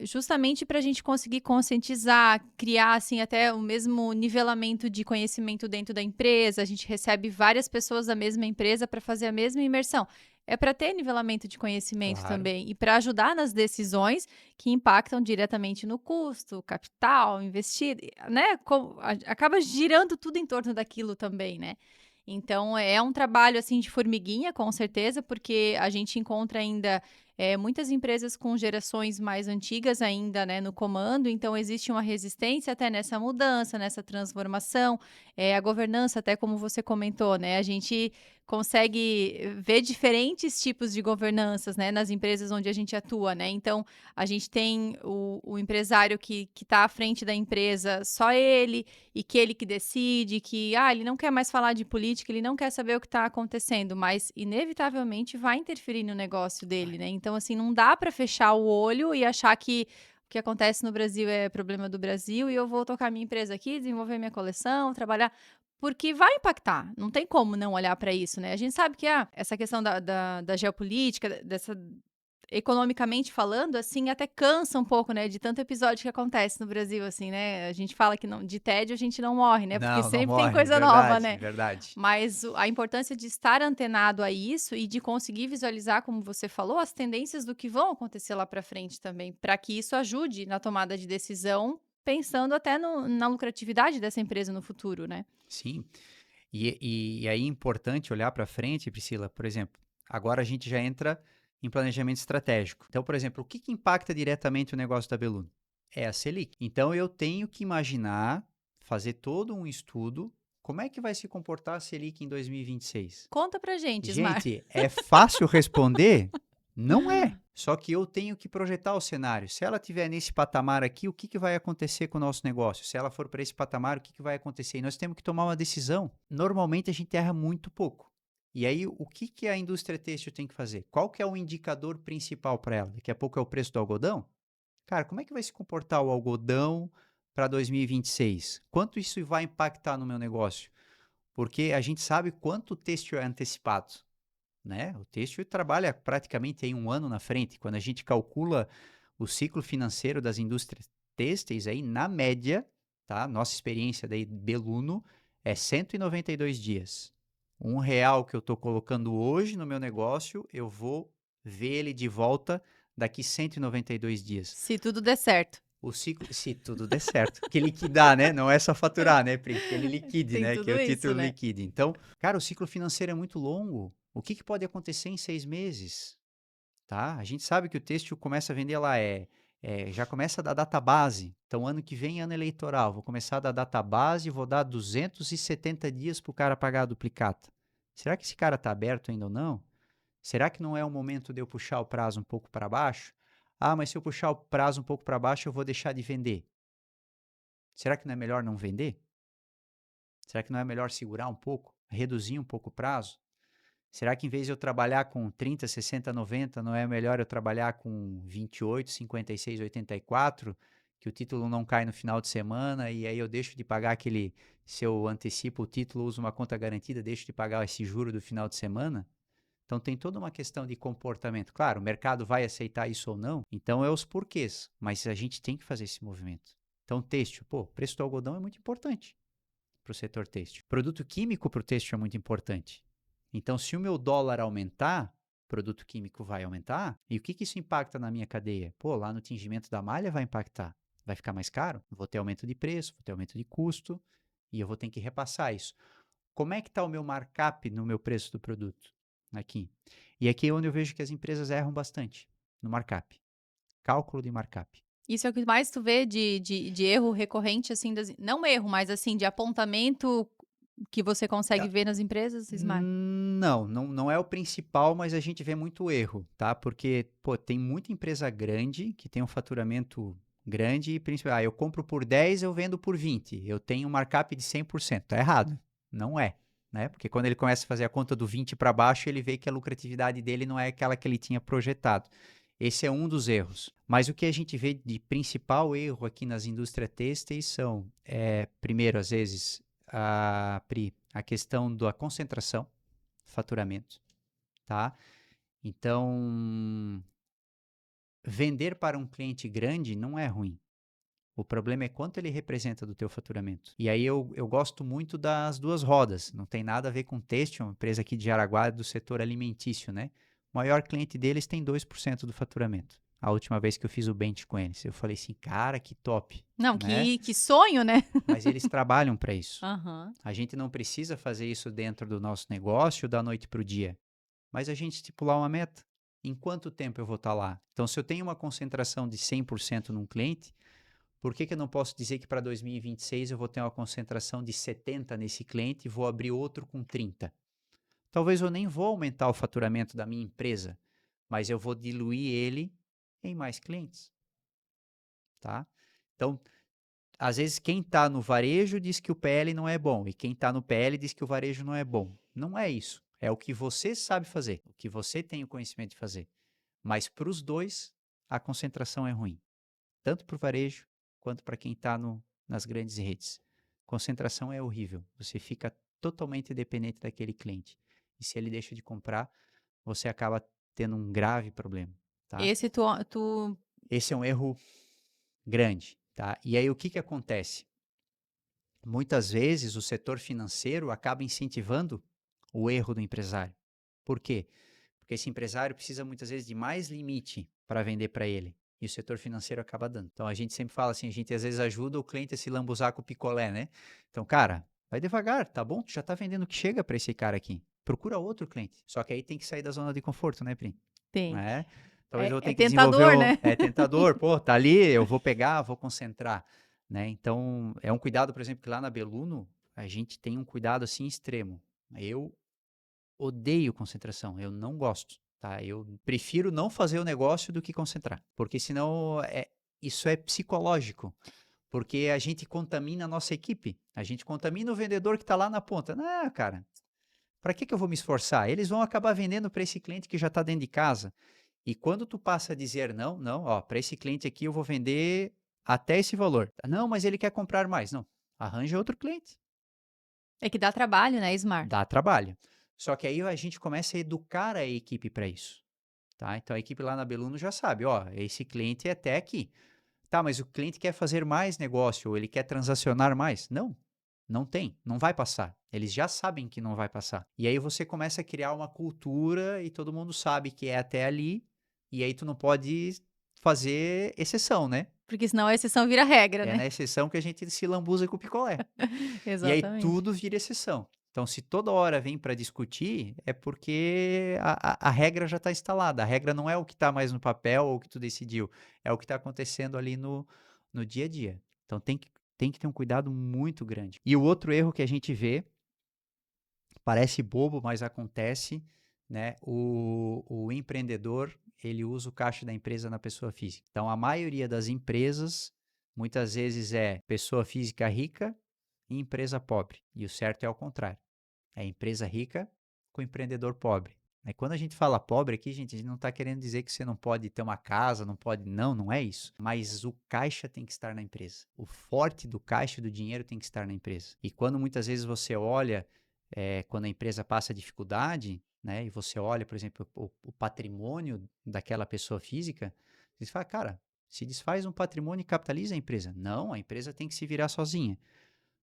justamente para a gente conseguir conscientizar, criar, assim, até o mesmo nivelamento de conhecimento dentro da empresa. A gente recebe várias pessoas da mesma empresa para fazer a mesma imersão. É para ter nivelamento de conhecimento Claro. também e para ajudar nas decisões que impactam diretamente no custo, capital investido, né, acaba girando tudo em torno daquilo também, né. Então é um trabalho, assim, de formiguinha, com certeza, porque a gente encontra ainda, muitas empresas com gerações mais antigas ainda, né, no comando, então existe uma resistência até nessa mudança, nessa transformação, a governança até como você comentou, né, a gente consegue ver diferentes tipos de governanças, né, nas empresas onde a gente atua, né. Então, a gente tem o empresário que está à frente da empresa, só ele, e que ele que decide, que, ele não quer mais falar de política, ele não quer saber o que está acontecendo, mas inevitavelmente vai interferir no negócio Vai. dele, né. Então, assim, não dá para fechar o olho e achar que o que acontece no Brasil é problema do Brasil e eu vou tocar minha empresa aqui, desenvolver minha coleção, trabalhar porque vai impactar, não tem como não olhar para isso, né. A gente sabe que, essa questão da geopolítica, dessa economicamente falando, assim, até cansa um pouco, né, de tanto episódio que acontece no Brasil, assim, né? A gente fala que não, de tédio a gente não morre, né? Porque Não, não sempre tem morre, coisa nova, verdade, né? verdade. Mas a importância de estar antenado a isso e de conseguir visualizar, como você falou, as tendências do que vão acontecer lá para frente também, para que isso ajude na tomada de decisão, pensando até na lucratividade dessa empresa no futuro, né? Sim. E aí é importante olhar para frente, Priscila, por exemplo, agora a gente já entra em planejamento estratégico. Então, por exemplo, o que impacta diretamente o negócio da Beluno? É a Selic. Então, eu tenho que imaginar, fazer todo um estudo, como é que vai se comportar a Selic em 2026. Conta pra gente, Ismar. Gente, é fácil responder? Não é. Só que eu tenho que projetar o cenário. Se ela estiver nesse patamar aqui, o que vai acontecer com o nosso negócio? Se ela for para esse patamar, o que vai acontecer? E nós temos que tomar uma decisão. Normalmente a gente erra muito pouco. E aí, o que a indústria têxtil tem que fazer? Qual que é o indicador principal para ela? Daqui a pouco é o preço do algodão? Cara, como é que vai se comportar o algodão para 2026? Quanto isso vai impactar no meu negócio? Porque a gente sabe quanto o têxtil é antecipado, né? O têxtil trabalha praticamente em um ano na frente. Quando a gente calcula o ciclo financeiro das indústrias têxteis, aí, na média, tá? Nossa experiência daí, Beluno, é 192 dias. R$ 1 que eu estou colocando hoje no meu negócio, eu vou ver ele de volta daqui 192 dias. Se tudo der certo. O ciclo, se tudo der certo. Que liquidar, né? Não é só faturar, né, Pri? Que ele liquide, Tem né? Que é tudo o isso, título né? liquide. Então, cara, o ciclo financeiro é muito longo. O que pode acontecer em 6 meses? Tá? A gente sabe que o têxtil começa a vender lá, já começa da data base. Então, ano que vem, ano eleitoral. Vou começar da data base e vou dar 270 dias para o cara pagar a duplicata. Será que esse cara está aberto ainda ou não? Será que não é o momento de eu puxar o prazo um pouco para baixo? Ah, mas se eu puxar o prazo um pouco para baixo, eu vou deixar de vender. Será que não é melhor não vender? Será que não é melhor segurar um pouco, reduzir um pouco o prazo? Será que em vez de eu trabalhar com 30, 60, 90, não é melhor eu trabalhar com 28, 56, 84, que o título não cai no final de semana e aí eu deixo de pagar aquele, se eu antecipo o título, uso uma conta garantida, deixo de pagar esse juro do final de semana? Então tem toda uma questão de comportamento. Claro, o mercado vai aceitar isso ou não, então é os porquês, mas a gente tem que fazer esse movimento. Então, têxtil, pô, o preço do algodão é muito importante para o setor têxtil. Produto químico para o têxtil é muito importante. Então, se o meu dólar aumentar, produto químico vai aumentar. E o que isso impacta na minha cadeia? Pô, lá no tingimento da malha vai impactar. Vai ficar mais caro? Vou ter aumento de preço, vou ter aumento de custo e eu vou ter que repassar isso. Como é que está o meu markup no meu preço do produto? Aqui. E aqui é onde eu vejo que as empresas erram bastante, no markup. Cálculo de markup. Isso é o que mais tu vê de erro recorrente, assim, não erro, mas assim, de apontamento que você consegue ver nas empresas, Ismar? Não é o principal, mas a gente vê muito erro, tá? Porque, pô, tem muita empresa grande que tem um faturamento grande e principalmente, eu compro por 10, eu vendo por 20. Eu tenho um markup de 100%. Tá errado. Não é, né? Porque quando ele começa a fazer a conta do 20 para baixo, ele vê que a lucratividade dele não é aquela que ele tinha projetado. Esse é um dos erros. Mas o que a gente vê de principal erro aqui nas indústrias têxteis são, primeiro, às vezes, a questão da concentração, faturamento, tá? Então, vender para um cliente grande não é ruim. O problema é quanto ele representa do teu faturamento. E aí eu gosto muito das duas rodas. Não tem nada a ver com têxtil, uma empresa aqui de Jaraguá do setor alimentício, né? O maior cliente deles tem 2% do faturamento. A última vez que eu fiz o bench com eles, eu falei assim, cara, que top, Não, né? que sonho, né? Mas eles trabalham para isso. Aham. A gente não precisa fazer isso dentro do nosso negócio da noite para o dia, mas a gente estipular uma meta. Em quanto tempo eu vou estar lá? Então, se eu tenho uma concentração de 100% num cliente, por que eu não posso dizer que para 2026 eu vou ter uma concentração de 70% nesse cliente e vou abrir outro com 30%? Talvez eu nem vou aumentar o faturamento da minha empresa, mas eu vou diluir ele em mais clientes, tá? Então, às vezes quem está no varejo diz que o PL não é bom e quem está no PL diz que o varejo não é bom. Não é isso. É o que você sabe fazer, o que você tem o conhecimento de fazer. Mas para os dois, a concentração é ruim. Tanto para o varejo quanto para quem está nas grandes redes. Concentração é horrível. Você fica totalmente dependente daquele cliente. E se ele deixa de comprar, você acaba tendo um grave problema. tá? Esse tu Esse é um erro grande, tá? E aí o que que acontece? Muitas vezes o setor financeiro acaba incentivando o erro do empresário. Por quê? Porque esse empresário precisa muitas vezes de mais limite para vender para ele. E o setor financeiro acaba dando. Então a gente sempre fala assim, a gente às vezes ajuda o cliente a se lambuzar com o picolé, né? Então, cara, vai devagar, tá bom? Tu já tá vendendo o que chega para esse cara aqui. Procura outro cliente. Só que aí tem que sair da zona de conforto, né, Pri? tem. É. Talvez eu vou É ter que desenvolver tentador, o. né? É tentador, pô, tá ali, eu vou pegar, vou concentrar, né? Então, é um cuidado, por exemplo, que lá na Beluno, a gente tem um cuidado assim extremo. Eu odeio concentração, eu não gosto, tá? Eu prefiro não fazer o negócio do que concentrar, porque senão isso é psicológico, porque a gente contamina a nossa equipe, a gente contamina o vendedor que está lá na ponta. Não, cara, para que eu vou me esforçar? Eles vão acabar vendendo para esse cliente que já está dentro de casa. E quando tu passa a dizer não, não, ó, para esse cliente aqui eu vou vender até esse valor. Não, mas ele quer comprar mais. Não, arranja outro cliente. É que dá trabalho, né, Ismar? Dá trabalho. Só que aí a gente começa a educar a equipe para isso, tá? Então a equipe lá na Beluno já sabe, ó, esse cliente é até aqui. Tá, mas o cliente quer fazer mais negócio ou ele quer transacionar mais? Não, não tem, não vai passar. Eles já sabem que não vai passar. E aí você começa a criar uma cultura e todo mundo sabe que é até ali, e aí tu não pode fazer exceção, né? Porque senão a exceção vira regra, É na né? exceção que a gente se lambuza com o picolé. E aí Exatamente. tudo vira exceção. Então, se toda hora vem para discutir, é porque a regra já está instalada. A regra não é o que está mais no papel ou o que tu decidiu, é o que está acontecendo ali no dia a dia. Então, tem que ter um cuidado muito grande. E o outro erro que a gente vê, parece bobo, mas acontece, né? O empreendedor, ele usa o caixa da empresa na pessoa física. Então, a maioria das empresas, muitas vezes é pessoa física rica e empresa pobre. E o certo é ao contrário. É empresa rica com empreendedor pobre. Aí quando a gente fala pobre aqui, gente, a gente não está querendo dizer que você não pode ter uma casa, não pode. Não, não é isso. Mas o caixa tem que estar na empresa. O forte do caixa do dinheiro tem que estar na empresa. E quando muitas vezes você olha, quando a empresa passa dificuldade, né, e você olha, por exemplo, o patrimônio daquela pessoa física, você fala, cara, se desfaz um patrimônio e capitaliza a empresa. Não, a empresa tem que se virar sozinha.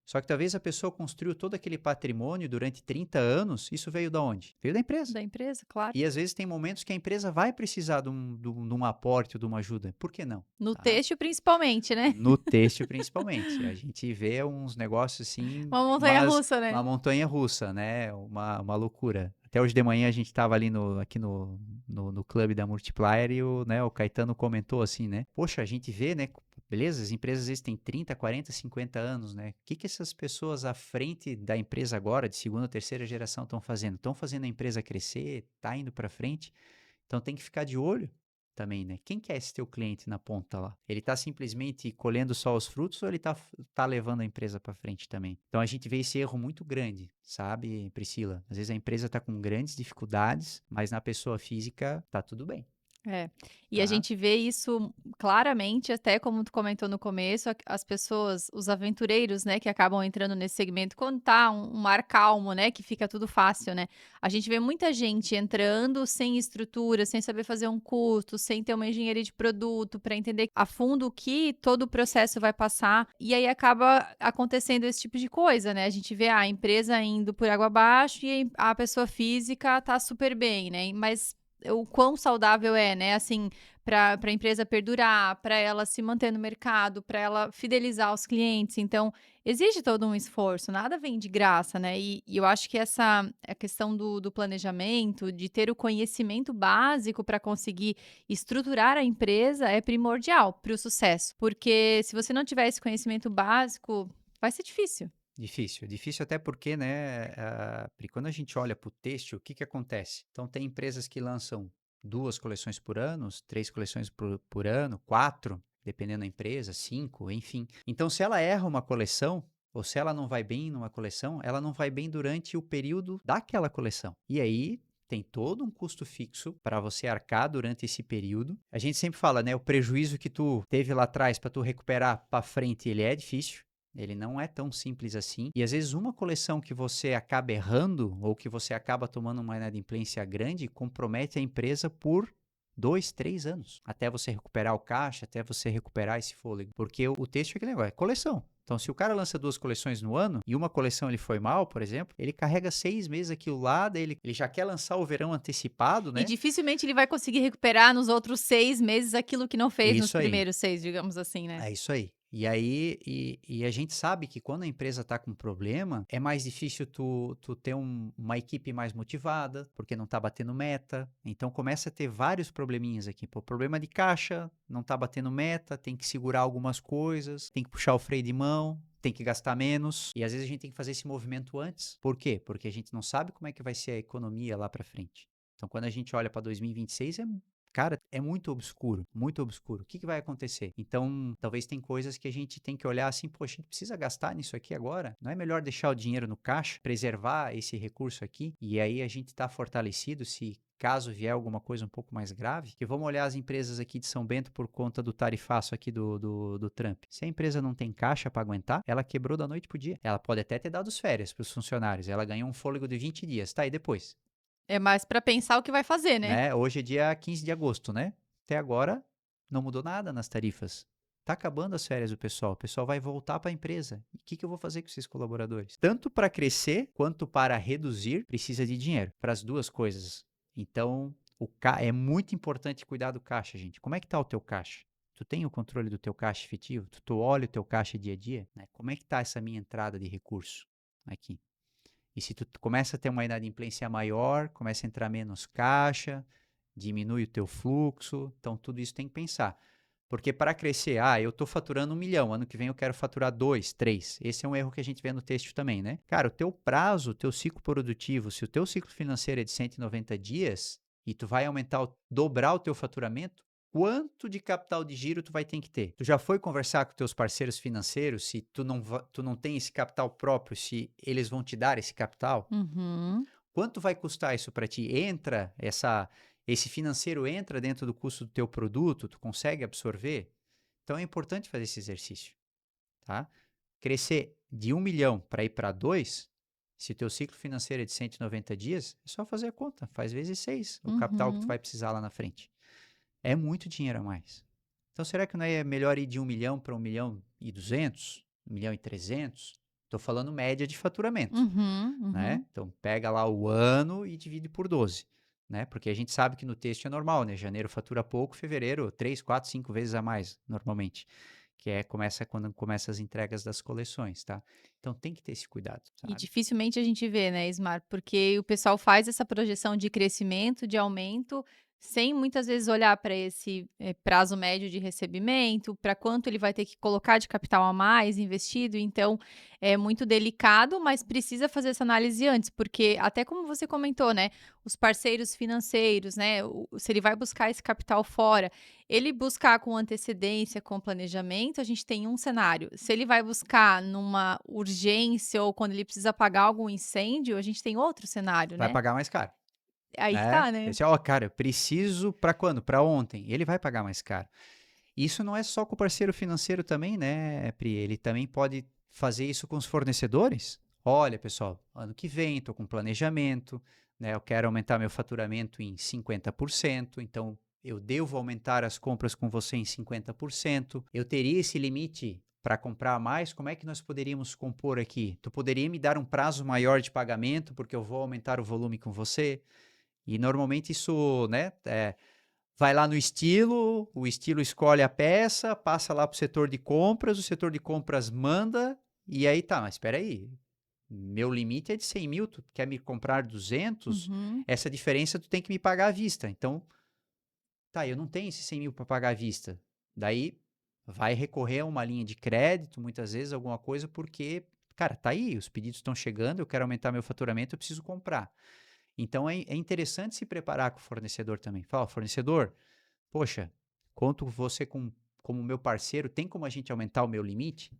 Só que talvez a pessoa construiu todo aquele patrimônio durante 30 anos, isso veio da onde? Veio da empresa. Da empresa, claro. E às vezes tem momentos que a empresa vai precisar de um aporte ou de uma ajuda. Por que não? No Tá? têxtil, principalmente, né? No têxtil, principalmente. A gente vê uns negócios assim, Uma montanha mas russa, uma né? montanha russa, né? Uma loucura. Até hoje de manhã a gente estava ali aqui no clube da Multiplier e o Caetano comentou assim, né? Poxa, a gente vê, né? Beleza, as empresas às vezes têm 30, 40, 50 anos, né? O que essas pessoas à frente da empresa agora, de segunda, terceira geração, estão fazendo? Estão fazendo a empresa crescer, tá indo para frente? Então tem que ficar de olho também, né? Quem que é esse teu cliente na ponta lá? Ele está simplesmente colhendo só os frutos ou ele tá levando a empresa para frente também? Então a gente vê esse erro muito grande, sabe, Priscila? Às vezes a empresa está com grandes dificuldades, mas na pessoa física tá tudo bem, É. E a tá? gente vê isso claramente, até como tu comentou no começo, as pessoas, os aventureiros, né, que acabam entrando nesse segmento, quando tá um mar calmo, né, que fica tudo fácil, né? A gente vê muita gente entrando sem estrutura, sem saber fazer um custo, sem ter uma engenharia de produto, para entender a fundo o que todo o processo vai passar, e aí acaba acontecendo esse tipo de coisa, né? A gente vê a empresa indo por água abaixo e a pessoa física tá super bem, né? Mas o quão saudável é, né, assim, para a empresa perdurar, para ela se manter no mercado, para ela fidelizar os clientes. Então, exige todo um esforço, nada vem de graça, né? E eu acho que essa a questão do planejamento, de ter o conhecimento básico para conseguir estruturar a empresa é primordial para o sucesso. Porque se você não tiver esse conhecimento básico, vai ser difícil. Difícil, difícil até porque, né, Pri, quando a gente olha para o têxtil, o que que acontece? Então tem empresas que lançam 2 coleções por ano, 3 coleções por ano, 4, dependendo da empresa, 5, enfim. Então se ela erra uma coleção, ou se ela não vai bem numa coleção, ela não vai bem durante o período daquela coleção. E aí tem todo um custo fixo para você arcar durante esse período. A gente sempre fala, né, o prejuízo que tu teve lá atrás para tu recuperar para frente, ele é difícil. Ele não é tão simples assim. E às vezes uma coleção que você acaba errando ou que você acaba tomando uma inadimplência grande compromete a empresa por 2, 3 anos, até você recuperar o caixa, até você recuperar esse fôlego. Porque o texto é aquele negócio, é coleção. Então, se o cara lança 2 coleções no ano e uma coleção ele foi mal, por exemplo, ele carrega 6 meses aquilo lá, daí ele já quer lançar o verão antecipado, E né? dificilmente ele vai conseguir recuperar nos outros 6 meses aquilo que não É fez nos isso aí. primeiros 6, digamos assim, né? É isso aí. E aí, e a gente sabe que quando a empresa está com problema, é mais difícil tu ter uma equipe mais motivada, porque não está batendo meta. Então começa a ter vários probleminhas aqui. Pô, problema de caixa, não está batendo meta, tem que segurar algumas coisas, tem que puxar o freio de mão, tem que gastar menos. E às vezes a gente tem que fazer esse movimento antes. Por quê? Porque a gente não sabe como é que vai ser a economia lá para frente. Então quando a gente olha para 2026, cara, é muito obscuro, muito obscuro. O que vai acontecer? Então, talvez tem coisas que a gente tem que olhar assim, poxa, a gente precisa gastar nisso aqui agora? Não é melhor deixar o dinheiro no caixa, preservar esse recurso aqui, e aí a gente está fortalecido se caso vier alguma coisa um pouco mais grave? Que vamos olhar as empresas aqui de São Bento por conta do tarifaço aqui do Trump. Se a empresa não tem caixa para aguentar, ela quebrou da noite pro dia. Ela pode até ter dado as férias para os funcionários, ela ganhou um fôlego de 20 dias, tá? E depois? É mais para pensar o que vai fazer, né? Né? Hoje é dia 15 de agosto, né? Até agora não mudou nada nas tarifas. Tá acabando as férias do pessoal. O pessoal vai voltar para a empresa. E o que eu vou fazer com esses colaboradores? Tanto para crescer quanto para reduzir, precisa de dinheiro. Para as duas coisas. Então, é muito importante cuidar do caixa, gente. Como é que tá o teu caixa? Tu tem o controle do teu caixa efetivo? Tu olha o teu caixa dia a dia? Né? Como é que tá essa minha entrada de recurso aqui? E se tu começa a ter uma inadimplência maior, começa a entrar menos caixa, diminui o teu fluxo, então tudo isso tem que pensar. Porque para crescer, eu estou faturando 1 milhão, ano que vem eu quero faturar 2, 3. Esse é um erro que a gente vê no texto também, né? Cara, o teu prazo, o teu ciclo produtivo, se o teu ciclo financeiro é de 190 dias e tu vai dobrar o teu faturamento, quanto de capital de giro tu vai ter que ter? Tu já foi conversar com teus parceiros financeiros se tu não tem esse capital próprio, se eles vão te dar esse capital? Uhum. Quanto vai custar isso para ti? Esse financeiro entra dentro do custo do teu produto? Tu consegue absorver? Então é importante fazer esse exercício, tá? Crescer de 1 milhão para ir para 2, se o teu ciclo financeiro é de 190 dias, é só fazer a conta, faz vezes 6 o capital que tu Uhum. vai precisar lá na frente. É muito dinheiro a mais. Então será que não é melhor ir de 1 milhão para 1 milhão e 200, 1 milhão e 300? Estou falando média de faturamento, Uhum. né? Uhum. Então pega lá o ano e divide por 12, né? Porque a gente sabe que no texto é normal, né? Janeiro fatura pouco, fevereiro 3, 4, 5 vezes a mais, normalmente. Que começa quando começa as entregas das coleções, tá? Então tem que ter esse cuidado, E sabe? dificilmente a gente vê, né, Ismar, porque o pessoal faz essa projeção de crescimento, de aumento, sem muitas vezes olhar para esse prazo médio de recebimento, para quanto ele vai ter que colocar de capital a mais investido. Então, é muito delicado, mas precisa fazer essa análise antes, porque até como você comentou, né, os parceiros financeiros, né, se ele vai buscar esse capital fora, ele buscar com antecedência, com planejamento, a gente tem um cenário. Se ele vai buscar numa urgência ou quando ele precisa apagar algum incêndio, a gente tem outro cenário, Vai né. pagar mais caro, Aí que né? tá, né. Esse, cara, eu preciso para quando? Para ontem. Ele vai pagar mais caro. Isso não é só com o parceiro financeiro também, né, Pri? Ele também pode fazer isso com os fornecedores. Olha, pessoal, ano que vem estou com planejamento, né? Eu quero aumentar meu faturamento em 50%, então eu devo aumentar as compras com você em 50%. Eu teria esse limite para comprar mais, como é que nós poderíamos compor aqui? Tu poderia me dar um prazo maior de pagamento, porque eu vou aumentar o volume com você? E normalmente isso, né, vai lá no estilo, o estilo escolhe a peça, passa lá para o setor de compras, o setor de compras manda, e aí tá, mas espera aí, meu limite é de 100 mil, tu quer me comprar 200, Uhum. essa diferença tu tem que me pagar à vista. Então, tá, eu não tenho esses 100 mil para pagar à vista. Daí, vai recorrer a uma linha de crédito, muitas vezes, alguma coisa, porque, cara, tá aí, os pedidos estão chegando, eu quero aumentar meu faturamento, eu preciso comprar. Então, é interessante se preparar com o fornecedor também. Fala, fornecedor, poxa, conto com você como meu parceiro, tem como a gente aumentar o meu limite?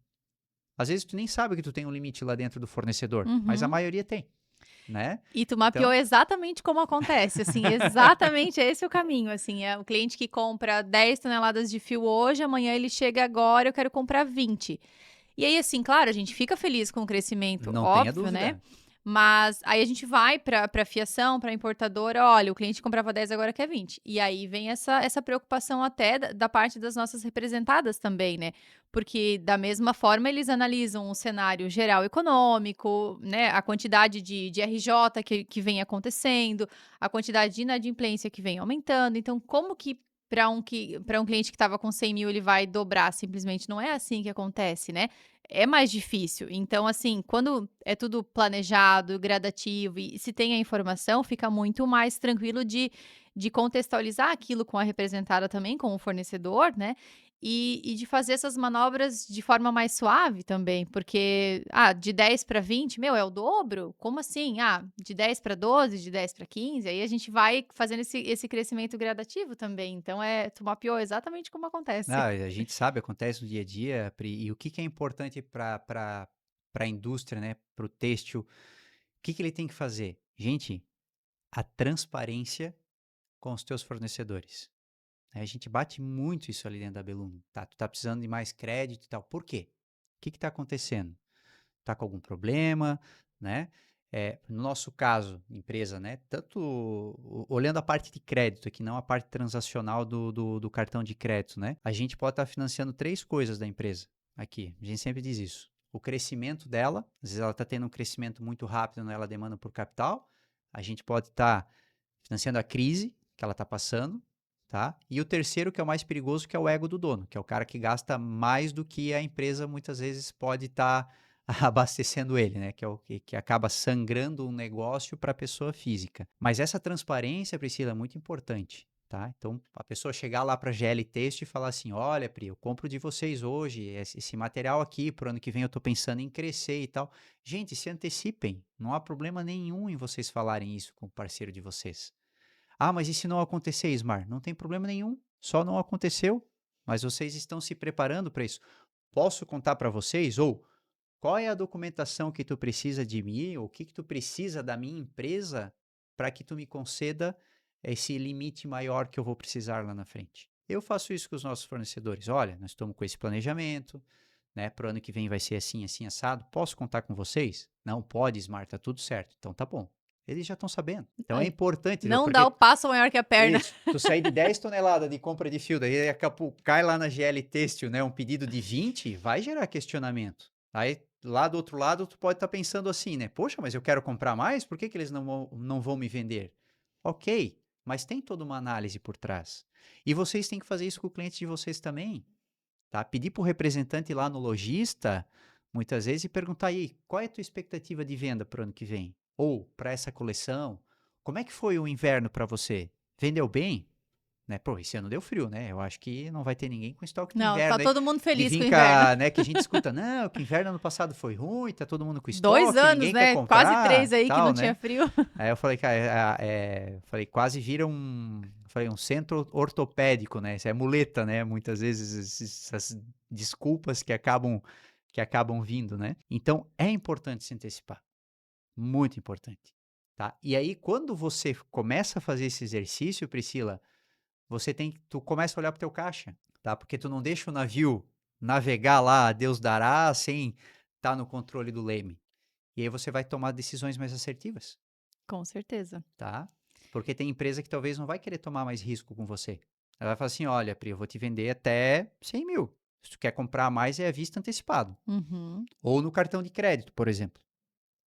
Às vezes tu nem sabe que tu tem um limite lá dentro do fornecedor, mas a Uhum. maioria tem, né? E tu mapeou Então, exatamente como acontece, assim, exatamente esse é o caminho, assim, é o cliente que compra 10 toneladas de fio hoje, amanhã ele chega agora, eu quero comprar 20. E aí, assim, claro, a gente fica feliz com o crescimento, não tenha óbvio, né? dúvida. Mas aí a gente vai para fiação, para importadora, olha, o cliente comprava 10, agora quer 20. E aí vem essa preocupação até da parte das nossas representadas também, né? Porque da mesma forma eles analisam o cenário geral econômico, né? A quantidade de RJ que vem acontecendo, a quantidade de inadimplência que vem aumentando. Então, como que para um cliente que estava com 100 mil ele vai dobrar? Simplesmente não é assim que acontece, né? É mais difícil. Então, assim, quando é tudo planejado, gradativo e se tem a informação, fica muito mais tranquilo de contextualizar aquilo com a representada também, com o fornecedor, né? E de fazer essas manobras de forma mais suave também, porque, de 10 para 20, meu, é o dobro? Como assim? De 10 para 12, de 10 para 15, aí a gente vai fazendo esse crescimento gradativo também. Então, tu mapeou exatamente como Não, acontece. a gente sabe, acontece no dia a dia, Pri, e o que que é importante para a indústria, né, para o têxtil, o que que ele tem que fazer? Gente, a transparência com os teus fornecedores. A gente bate muito isso ali dentro da Belum, tá? Tu tá precisando de mais crédito e tal. Por quê? O que que tá acontecendo? Tá com algum problema, né? No nosso caso, empresa, né? Tanto olhando a parte de crédito aqui, não a parte transacional do cartão de crédito, né? A gente pode estar financiando três coisas da empresa aqui. A gente sempre diz isso. O crescimento dela, às vezes ela está tendo um crescimento muito rápido, né? Ela demanda por capital. A gente pode estar financiando a crise que ela está passando, tá? E o terceiro, que é o mais perigoso, que é o ego do dono, que é o cara que gasta mais do que a empresa muitas vezes pode estar abastecendo ele, né? Que é o que acaba sangrando um negócio para a pessoa física. Mas essa transparência, Priscila, é muito importante. Tá? Então, a pessoa chegar lá para a GL Texto e falar assim: olha, Pri, eu compro de vocês hoje, esse material aqui, pro ano que vem eu estou pensando em crescer e tal. Gente, se antecipem, não há problema nenhum em vocês falarem isso com o parceiro de vocês. Mas e se não acontecer, Ismar? Não tem problema nenhum, só não aconteceu, mas vocês estão se preparando para isso. Posso contar para vocês? Ou qual é a documentação que tu precisa de mim, ou o que que tu precisa da minha empresa para que tu me conceda esse limite maior que eu vou precisar lá na frente? Eu faço isso com os nossos fornecedores. Olha, nós estamos com esse planejamento, né? Para o ano que vem vai ser assim, assim, assado. Posso contar com vocês? Não pode, Smart, tá tudo certo. Então tá bom. Eles já estão sabendo. Então é Ai, importante, entendeu? não dá o Porque passo maior que a perna. isso, tu sair de 10 toneladas de compra de fio, daí daqui a pouco cai lá na GL Têxtil, né, um pedido de 20, vai gerar questionamento. Aí, lá do outro lado, tu pode estar pensando assim, né, poxa, mas eu quero comprar mais, por que que eles não vão me vender? Ok, mas tem toda uma análise por trás. E vocês têm que fazer isso com o cliente de vocês também, tá? Pedir para o representante lá no lojista, muitas vezes, e perguntar aí, qual é a tua expectativa de venda para o ano que vem? Ou para essa coleção? Como é que foi o inverno para você? Vendeu bem? Né? Pô, esse ano deu frio, né? Eu acho que não vai ter ninguém com estoque de Não, tá inverno aí, todo mundo de feliz com vir o inverno. né? Que a gente escuta, não, que o inverno ano passado foi ruim, tá todo mundo com 2 estoque, anos, ninguém quer né? Quase 3 comprar, aí que não tal, tinha né? frio. Aí eu falei, cara, falei, quase vira um centro ortopédico, né? Isso é muleta, né? Muitas vezes essas desculpas que acabam vindo, né? Então é importante se antecipar, muito importante, tá? E aí quando você começa a fazer esse exercício, Priscila, tu começa a olhar para o teu caixa, tá? Porque tu não deixa o navio navegar lá, a Deus dará, sem estar no controle do leme. E aí você vai tomar decisões mais assertivas, Com certeza. tá? Porque tem empresa que talvez não vai querer tomar mais risco com você. Ela vai falar assim, olha, Pri, eu vou te vender até 100 mil. Se tu quer comprar mais, é à vista antecipado. Uhum. Ou no cartão de crédito, por exemplo.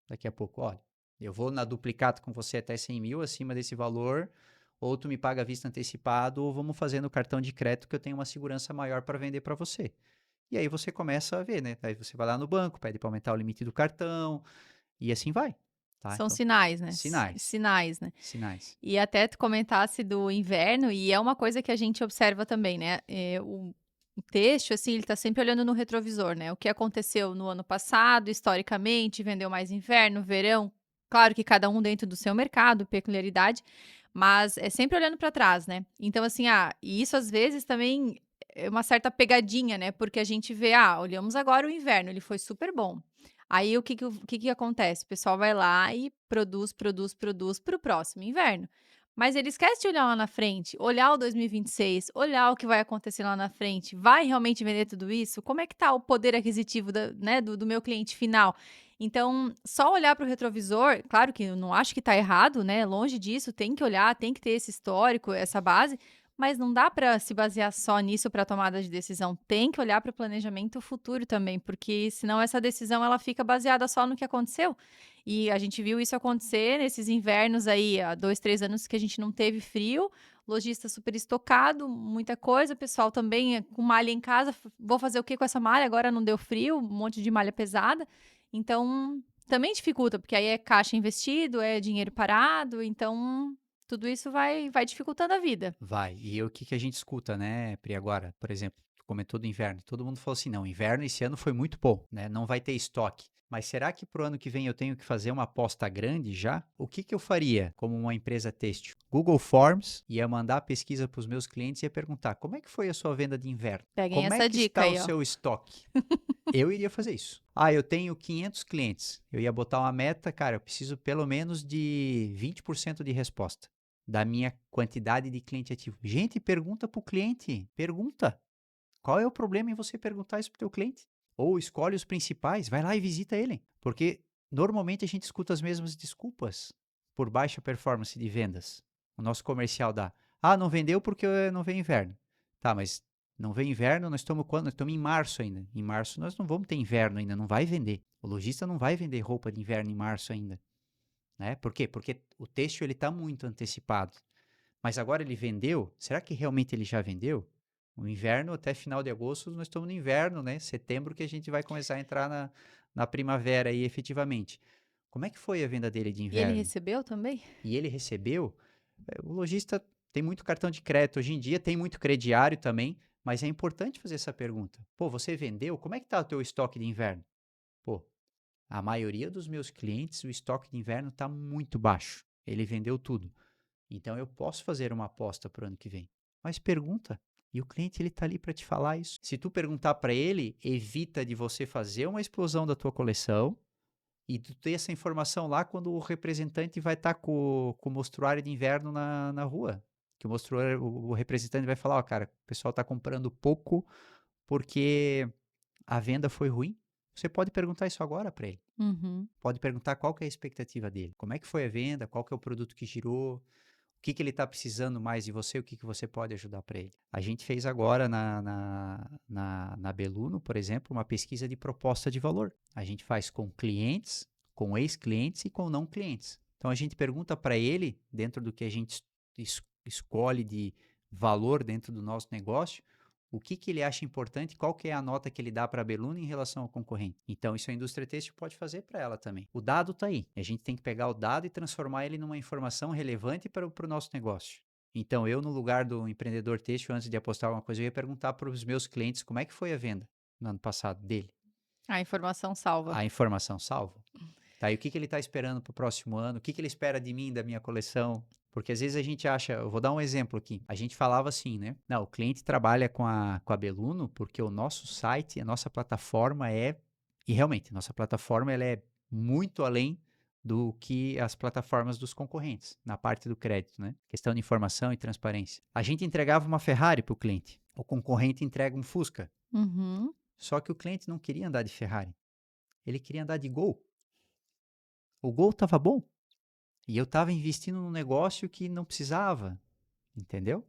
Daqui a pouco, olha, eu vou na duplicata com você até 100 mil, acima desse valor, ou tu me paga à vista antecipado, ou vamos fazer no cartão de crédito que eu tenho uma segurança maior para vender para você. E aí você começa a ver, né? Aí você vai lá no banco, pede para aumentar o limite do cartão, e assim vai, tá? São Então, sinais, né? sinais, Sinais, né? sinais. E até tu comentasse do inverno, e é uma coisa que a gente observa também, né? O texto, assim, ele tá sempre olhando no retrovisor, né? O que aconteceu no ano passado, historicamente, vendeu mais inverno, verão. Claro que cada um dentro do seu mercado, peculiaridade, mas é sempre olhando para trás, né? Então, assim, e isso às vezes também é uma certa pegadinha, né? Porque a gente vê, olhamos agora o inverno, ele foi super bom. Aí o que que acontece? O pessoal vai lá e produz, produz, produz para o próximo inverno. Mas ele esquece de olhar lá na frente, olhar o 2026, olhar o que vai acontecer lá na frente. Vai realmente vender tudo isso? Como é que tá o poder aquisitivo né, do meu cliente final? Então, só olhar para o retrovisor, claro que eu não acho que está errado, né? Longe disso, tem que olhar, tem que ter esse histórico, essa base, mas não dá para se basear só nisso para tomada de decisão. Tem que olhar para o planejamento futuro também, porque senão essa decisão ela fica baseada só no que aconteceu. E a gente viu isso acontecer nesses invernos aí, há 2, 3 anos que a gente não teve frio, lojista super estocado, muita coisa, o pessoal também com malha em casa, vou fazer o que com essa malha? Agora não deu frio, um monte de malha pesada. Então, também dificulta, porque aí é caixa investido, é dinheiro parado, então tudo isso vai dificultando a vida. Vai. E o que que a gente escuta, né, Pri, agora? Por exemplo, tu comentou do inverno. Todo mundo falou assim, não, inverno esse ano foi muito bom, né? Não vai ter estoque. Mas será que pro ano que vem eu tenho que fazer uma aposta grande já? O que que eu faria como uma empresa têxtil? Google Forms, ia mandar a pesquisa para os meus clientes e ia perguntar, como é que foi a sua venda de inverno? Peguem Como é essa que dica está o aí, ó. seu estoque? Eu iria fazer isso. Ah, eu tenho 500 clientes. Eu ia botar uma meta, cara, eu preciso pelo menos de 20% de resposta da minha quantidade de cliente ativo. Gente, pergunta para o cliente. Pergunta. Qual é o problema em você perguntar isso para o teu cliente? Ou escolhe os principais, vai lá e visita ele. Porque normalmente a gente escuta as mesmas desculpas por baixa performance de vendas. O nosso comercial dá. Ah, não vendeu porque não veio inverno. Tá, mas não veio inverno, nós estamos quando? Nós estamos em março ainda. Em março nós não vamos ter inverno ainda, não vai vender. O lojista não vai vender roupa de inverno em março ainda. Né? Por quê? Porque o têxtil ele está muito antecipado. Mas agora ele vendeu? Será que realmente ele já vendeu? O inverno, até final de agosto, nós estamos no inverno, né? Setembro que a gente vai começar a entrar na primavera aí efetivamente. Como é que foi a venda dele de E ele inverno? recebeu também? E ele recebeu? O lojista tem muito cartão de crédito hoje em dia, tem muito crediário também, mas é importante fazer essa pergunta. Pô, você vendeu? Como é que está o teu estoque de inverno? Pô, a maioria dos meus clientes, o estoque de inverno está muito baixo. Ele vendeu tudo. Então eu posso fazer uma aposta para o ano que vem. Mas pergunta. E o cliente ele tá ali para te falar isso. Se tu perguntar para ele, evita de você fazer uma explosão da tua coleção e tu ter essa informação lá quando o representante vai estar com o mostruário de inverno na rua. Que o representante vai falar, ó, cara, o pessoal tá comprando pouco porque a venda foi ruim. Você pode perguntar isso agora para ele. Uhum. Pode perguntar qual que é a expectativa dele. Como é que foi a venda, qual que é o produto que girou, o que que ele está precisando mais de você, o que que você pode ajudar para ele. A gente fez agora na Beluno, por exemplo, uma pesquisa de proposta de valor. A gente faz com clientes, com ex-clientes e com não clientes. Então a gente pergunta para ele, dentro do que a gente escolhe de valor dentro do nosso negócio, o que que ele acha importante, qual que é a nota que ele dá para a Beluno em relação ao concorrente. Então, isso a indústria têxtil pode fazer para ela também. O dado está aí. A gente tem que pegar o dado e transformar ele numa informação relevante para o nosso negócio. Então, eu, no lugar do empreendedor têxtil, antes de apostar alguma coisa, eu ia perguntar para os meus clientes como é que foi a venda no ano passado dele. A informação salva. A informação salva. Tá, e o que que ele está esperando para o próximo ano? O que que ele espera de mim, da minha coleção? Porque às vezes a gente acha, eu vou dar um exemplo aqui. A gente falava assim, né? Não, o cliente trabalha com a Beluno porque o nosso site, a nossa plataforma e realmente, nossa plataforma ela é muito além do que as plataformas dos concorrentes, na parte do crédito, né? Questão de informação e transparência. A gente entregava uma Ferrari para o cliente, o concorrente entrega um Fusca. Uhum. Só que o cliente não queria andar de Ferrari, ele queria andar de Gol. O Gol estava bom, e eu estava investindo num negócio que não precisava, entendeu?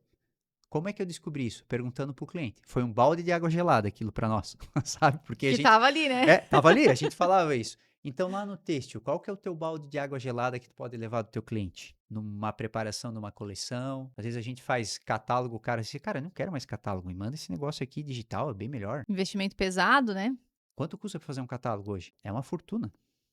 Como é que eu descobri isso? Perguntando para o cliente. Foi um balde de água gelada aquilo para nós, sabe? Porque a Que gente tava ali, né? tava ali, a gente falava isso. Então lá no têxtil, qual que é o teu balde de água gelada que tu pode levar do teu cliente? Numa preparação de uma coleção. Às vezes a gente faz catálogo, o cara diz, cara, eu não quero mais catálogo, me manda esse negócio aqui digital, é bem melhor. Investimento pesado, né? Quanto custa para fazer um catálogo hoje? É uma fortuna.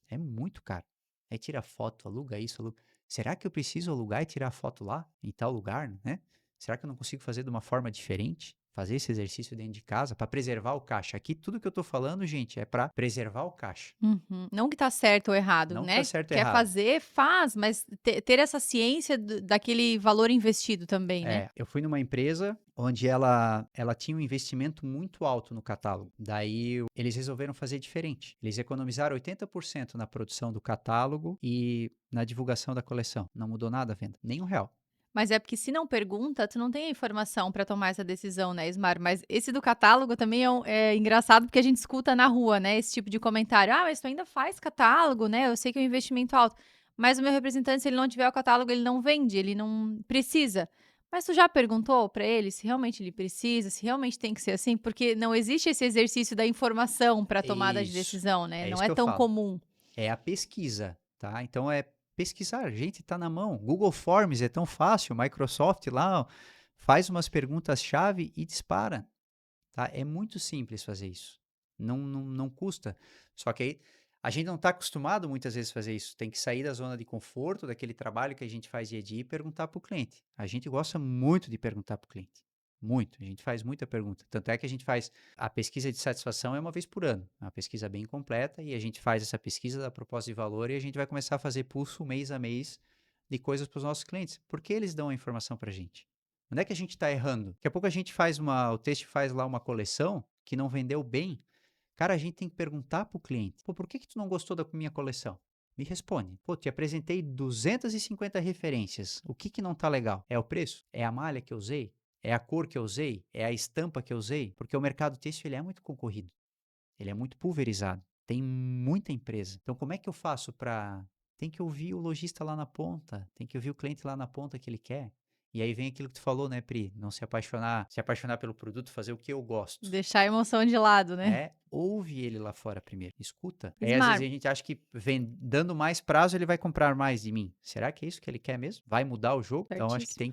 É muito caro. Aí tira foto, aluga isso, aluga. Será que eu preciso alugar e tirar foto lá, em tal lugar, né? Será que eu não consigo fazer de uma forma diferente? Fazer esse exercício dentro de casa para preservar o caixa. Aqui tudo que eu tô falando, gente, é para preservar o caixa. Uhum. Não que tá certo ou errado, Não que tá né? certo ou Quer errado. fazer, faz, mas ter essa ciência daquele valor investido também, né? Eu fui numa empresa onde ela tinha um investimento muito alto no catálogo. Daí eles resolveram fazer diferente. Eles economizaram 80% na produção do catálogo e na divulgação da coleção. Não mudou nada a venda, nem um real. Mas é porque se não pergunta, tu não tem a informação para tomar essa decisão, né, Ismar? Mas esse do catálogo também é engraçado, porque a gente escuta na rua, né, esse tipo de comentário: "Ah, mas tu ainda faz catálogo, né, eu sei que é um investimento alto, mas o meu representante, se ele não tiver o catálogo, ele não vende, ele não precisa". Mas tu já perguntou para ele se realmente ele precisa, se realmente tem que ser assim? Porque não existe esse exercício da informação para tomada de Isso. decisão, né, É não isso é que eu tão falo. comum. É a pesquisa, tá? Então é pesquisar, gente, tá na mão. Google Forms é tão fácil, Microsoft lá ó, faz umas perguntas-chave e dispara, tá? É muito simples fazer isso. Não custa. Só que aí a gente não está acostumado muitas vezes a fazer isso. Tem que sair da zona de conforto, daquele trabalho que a gente faz dia a dia e perguntar para o cliente. A gente gosta muito de perguntar para o cliente. Muito. A gente faz muita pergunta. Tanto é que a gente faz a pesquisa de satisfação é uma vez por ano. É uma pesquisa bem completa e a gente faz essa pesquisa da proposta de valor e a gente vai começar a fazer pulso mês a mês de coisas para os nossos clientes. Porque eles dão a informação para a gente. Onde é que a gente está errando? Daqui a pouco a gente faz o texto faz lá uma coleção que não vendeu bem. Cara, a gente tem que perguntar para o cliente: pô, por que que tu não gostou da minha coleção? Me responde. Pô, te apresentei 250 referências. O que que não tá legal? É o preço? É a malha que eu usei? É a cor que eu usei? É a estampa que eu usei? Porque o mercado têxtil ele é muito concorrido. Ele é muito pulverizado. Tem muita empresa. Então, como é que eu faço para. Tem que ouvir o lojista lá na ponta, tem que ouvir o cliente lá na ponta que ele quer. E aí vem aquilo que tu falou, né, Pri? Não se apaixonar pelo produto, fazer o que eu gosto. Deixar a emoção de lado, né. É, ouve ele lá fora primeiro, escuta. Aí às vezes Ismar, a gente acha que dando mais prazo ele vai comprar mais de mim. Será que é isso que ele quer mesmo? Vai mudar o jogo? Então acho que certíssimo. tem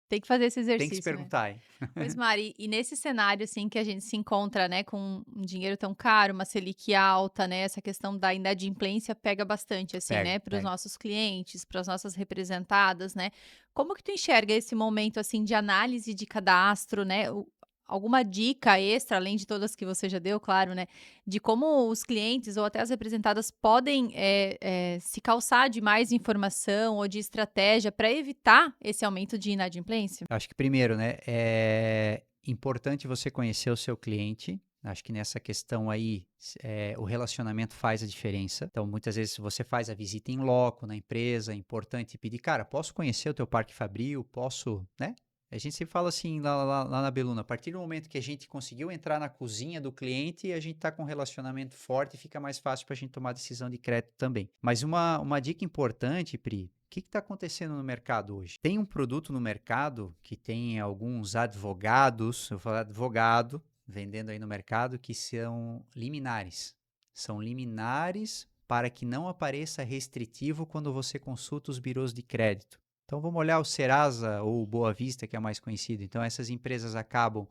Tem que fazer esse que se exercício, né. perguntar, hein? Pois, Mari, e nesse cenário, assim, que a gente se encontra, né, com um dinheiro tão caro, uma Selic alta, né, essa questão da inadimplência pega bastante, assim, Pega, né, para os pega. nossos clientes, para as nossas representadas, né. Como que tu enxerga esse momento, assim, de análise de cadastro, né, alguma dica extra, além de todas que você já deu, claro, né, de como os clientes ou até as representadas podem, se calçar de mais informação ou de estratégia para evitar esse aumento de inadimplência? Acho que primeiro, né, é importante você conhecer o seu cliente. Acho que nessa questão aí, o relacionamento faz a diferença. Então, muitas vezes, se você faz a visita em loco na empresa, é importante pedir, cara, posso conhecer o teu parque fabril? Posso, né? A gente sempre fala assim lá na Beluna, a partir do momento que a gente conseguiu entrar na cozinha do cliente, a gente está com um relacionamento forte e fica mais fácil para a gente tomar decisão de crédito também. Mas uma dica importante, Pri, o que está acontecendo no mercado hoje? Tem um produto no mercado que tem alguns advogados, eu vou falar advogado, vendendo aí no mercado, que são liminares. São liminares para que não apareça restritivo quando você consulta os birôs de crédito. Então vamos olhar o Serasa ou o Boa Vista, que é mais conhecido. Então essas empresas acabam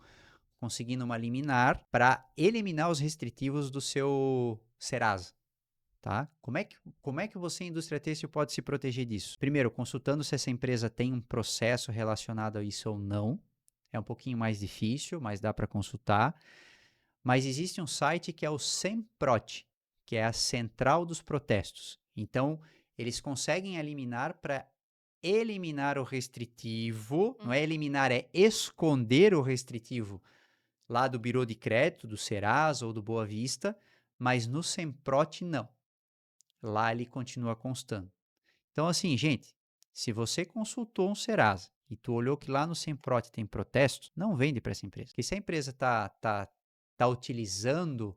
conseguindo uma liminar para eliminar os restritivos do seu Serasa. Tá? Como é que você, indústria têxtil, pode se proteger disso? Primeiro, consultando se essa empresa tem um processo relacionado a isso ou não. É um pouquinho mais difícil, mas dá para consultar. Mas existe um site que é o Semprot, que é a Central dos Protestos. Então, eles conseguem eliminar para eliminar o restritivo, não é eliminar, é esconder o restritivo lá do Birô de Crédito, do Serasa ou do Boa Vista, mas no Semprot não. Lá ele continua constando. Então, assim, gente, se você consultou um Serasa e tu olhou que lá no Semprot tem protestos, não vende para essa empresa. Porque se a empresa tá utilizando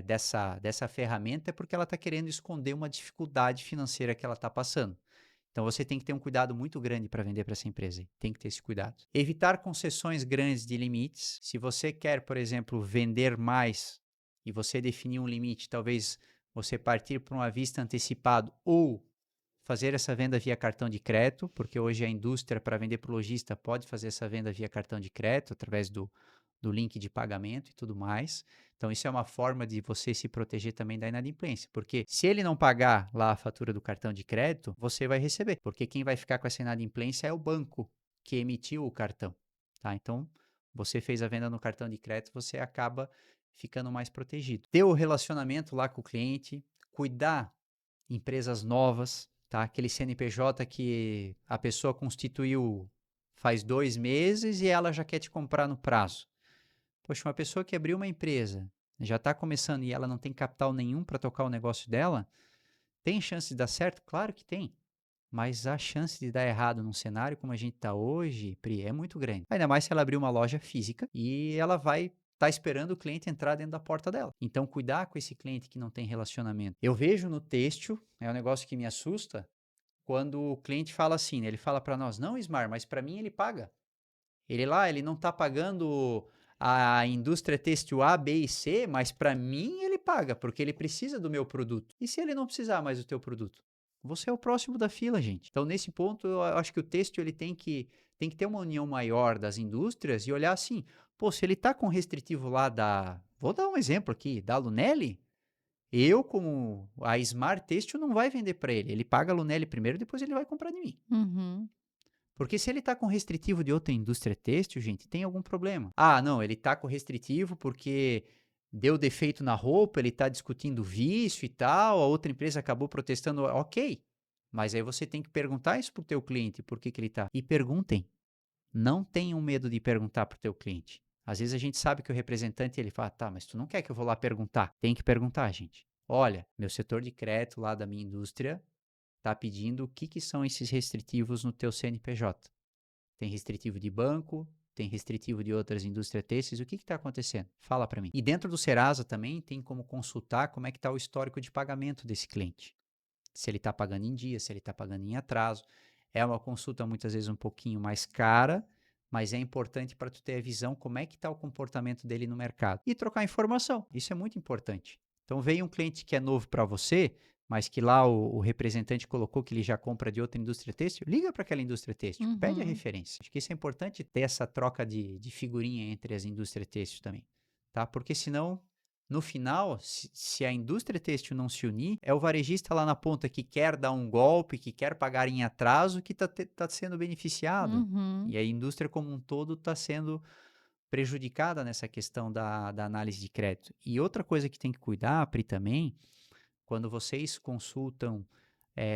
dessa ferramenta é porque ela está querendo esconder uma dificuldade financeira que ela está passando. Então você tem que ter um cuidado muito grande para vender para essa empresa. Tem que ter esse cuidado. Evitar concessões grandes de limites. Se você quer, por exemplo, vender mais e você definir um limite, talvez você partir para um à vista antecipado ou fazer essa venda via cartão de crédito, porque hoje a indústria, para vender para o lojista, pode fazer essa venda via cartão de crédito, através do link de pagamento e tudo mais. Então, isso é uma forma de você se proteger também da inadimplência, porque se ele não pagar lá a fatura do cartão de crédito, você vai receber, porque quem vai ficar com essa inadimplência é o banco que emitiu o cartão. Tá? Então, você fez a venda no cartão de crédito, você acaba ficando mais protegido. Ter o relacionamento lá com o cliente, cuidar empresas novas, tá? Aquele CNPJ que a pessoa constituiu faz 2 meses e ela já quer te comprar no prazo. Poxa, uma pessoa que abriu uma empresa, já está começando e ela não tem capital nenhum para tocar o negócio dela, tem chance de dar certo? Claro que tem. Mas a chance de dar errado num cenário como a gente está hoje, Pri, é muito grande. Ainda mais se ela abrir uma loja física e ela vai estar esperando o cliente entrar dentro da porta dela. Então, cuidar com esse cliente que não tem relacionamento. Eu vejo no têxtil, é um negócio que me assusta, quando o cliente fala assim, né, ele fala para nós, não, Ismar, mas para mim ele paga. Ele não está pagando a indústria têxtil A, B e C, mas para mim ele paga, porque ele precisa do meu produto. E se ele não precisar mais do teu produto? Você é o próximo da fila, gente. Então, nesse ponto, eu acho que o têxtil ele tem que ter uma união maior das indústrias e olhar assim, pô, se ele está com restritivo lá da... Vou dar um exemplo aqui, da Lunelli, eu, como a Smart Têxtil, não vai vender para ele. Ele paga a Lunelli primeiro, depois ele vai comprar de mim. Uhum. Porque se ele está com restritivo de outra indústria têxtil, gente, tem algum problema. Ah, não, ele está com restritivo porque deu defeito na roupa, ele está discutindo vício e tal, a outra empresa acabou protestando, ok. Mas aí você tem que perguntar isso para o teu cliente, por que que ele está. E perguntem. Não tenham medo de perguntar para o teu cliente. Às vezes a gente sabe que o representante ele fala, tá, mas tu não quer que eu vou lá perguntar? Tem que perguntar, gente. Olha, meu setor de crédito lá da minha indústria está pedindo o que são esses restritivos no teu CNPJ. Tem restritivo de banco, tem restritivo de outras indústrias têxteis, o que está acontecendo? Fala para mim. E dentro do Serasa também tem como consultar como é que está o histórico de pagamento desse cliente. Se ele está pagando em dia, se ele está pagando em atraso. É uma consulta muitas vezes um pouquinho mais cara, mas é importante para tu ter a visão como é que está o comportamento dele no mercado. E trocar informação, isso é muito importante. Então veio um cliente que é novo para você, mas que lá o representante colocou que ele já compra de outra indústria têxtil, liga para aquela indústria têxtil, pede a Uhum. referência. Acho que isso é importante ter essa troca de figurinha entre as indústrias têxteis também, tá? Porque senão no final, se a indústria têxtil não se unir, é o varejista lá na ponta que quer dar um golpe, que quer pagar em atraso, que está sendo beneficiado. Uhum. E a indústria como um todo está sendo prejudicada nessa questão da análise de crédito. E outra coisa que tem que cuidar, Pri, também, quando vocês consultam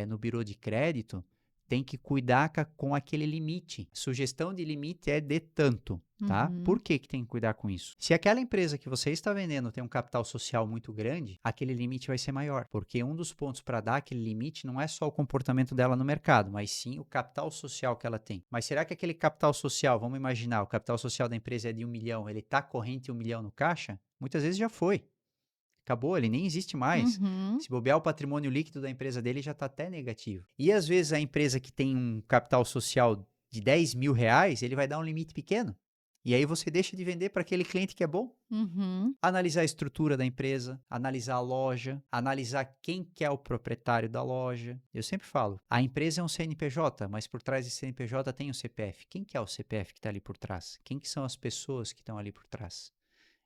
no birô de crédito, tem que cuidar com aquele limite. Sugestão de limite é de tanto, tá? Por Uhum. que tem que cuidar com isso? Se aquela empresa que você está vendendo tem um capital social muito grande, aquele limite vai ser maior, porque um dos pontos para dar aquele limite não é só o comportamento dela no mercado, mas sim o capital social que ela tem. Mas será que aquele capital social, vamos imaginar, o capital social da empresa é de 1 milhão, ele está corrente 1 milhão no caixa? Muitas vezes já foi. Acabou, ele nem existe mais. Uhum. Se bobear, o patrimônio líquido da empresa dele já está até negativo. E às vezes a empresa que tem um capital social de 10 mil reais, ele vai dar um limite pequeno. E aí você deixa de vender para aquele cliente que é bom. Uhum. Analisar a estrutura da empresa, analisar a loja, analisar quem que é o proprietário da loja. Eu sempre falo, a empresa é um CNPJ, mas por trás desse CNPJ tem o CPF. Quem que é o CPF que está ali por trás? Quem que são as pessoas que estão ali por trás?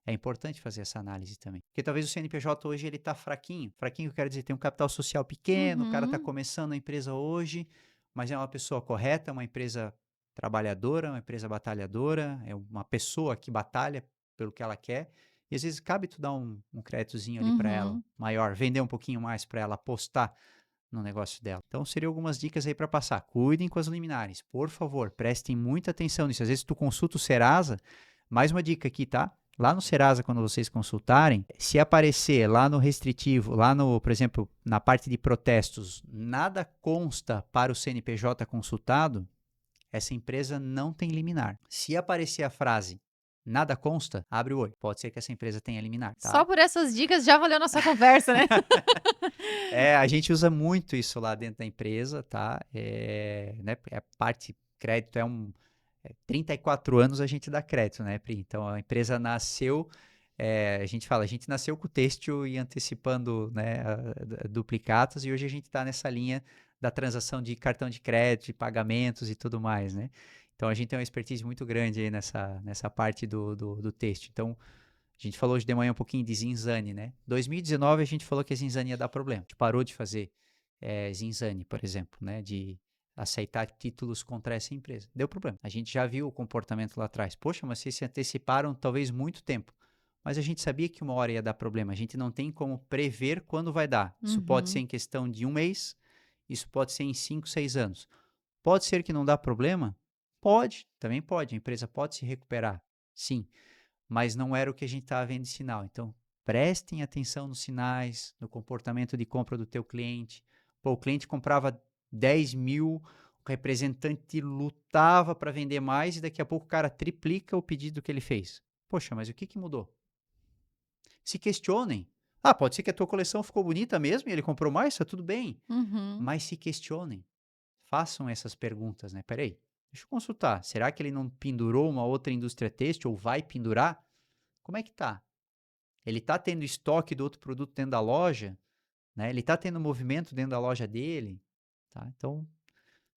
É importante fazer essa análise também. Porque talvez o CNPJ hoje ele está fraquinho. Fraquinho, eu quero dizer, tem um capital social pequeno, o cara está Uhum. começando a empresa hoje, mas é uma pessoa correta, uma empresa trabalhadora, uma empresa batalhadora, é uma pessoa que batalha pelo que ela quer. E às vezes cabe tu dar um créditozinho ali para ela, Uhum. maior, vender um pouquinho mais para ela apostar no negócio dela. Então, seriam algumas dicas aí para passar. Cuidem com as liminares, por favor, prestem muita atenção nisso. Às vezes tu consulta o Serasa, mais uma dica aqui, tá? Lá no Serasa, quando vocês consultarem, se aparecer lá no restritivo, lá no, por exemplo, na parte de protestos, nada consta para o CNPJ consultado, essa empresa não tem liminar. Se aparecer a frase nada consta, abre o olho. Pode ser que essa empresa tenha liminar, Só tá? por essas dicas já valeu nossa conversa, né? A gente usa muito isso lá dentro da empresa, tá? Né, a parte crédito 34 anos a gente dá crédito, né, Pri? Então a empresa nasceu, a gente fala, a gente nasceu com o têxtil e antecipando, né, duplicatas e hoje a gente está nessa linha da transação de cartão de crédito, de pagamentos e tudo mais, né? Então a gente tem uma expertise muito grande aí nessa parte do têxtil. Então a gente falou hoje de manhã um pouquinho de Zinzane, né? 2019 a gente falou que a Zinzane ia dar problema. A gente parou de fazer Zinzane, por exemplo, né? De aceitar títulos contra essa empresa. Deu problema. A gente já viu o comportamento lá atrás. Poxa, mas vocês se anteciparam talvez muito tempo. Mas a gente sabia que uma hora ia dar problema. A gente não tem como prever quando vai dar. Isso pode ser Uhum. em questão de um mês, isso pode ser em 5, 6 anos. Pode ser que não dá problema? Pode, também pode. A empresa pode se recuperar, sim, mas não era o que a gente estava vendo de sinal. Então, prestem atenção nos sinais, no comportamento de compra do teu cliente. Pô, o cliente comprava 10 mil, o representante lutava para vender mais e daqui a pouco o cara triplica o pedido que ele fez. Poxa, mas o que mudou? Se questionem. Ah, pode ser que a tua coleção ficou bonita mesmo e ele comprou mais, tá tudo bem. Uhum. Mas se questionem. Façam essas perguntas, né? Espera aí, deixa eu consultar. Será que ele não pendurou uma outra indústria têxtil ou vai pendurar? Como é que tá? Ele tá tendo estoque do outro produto dentro da loja, né? Ele tá tendo movimento dentro da loja dele, tá? Então,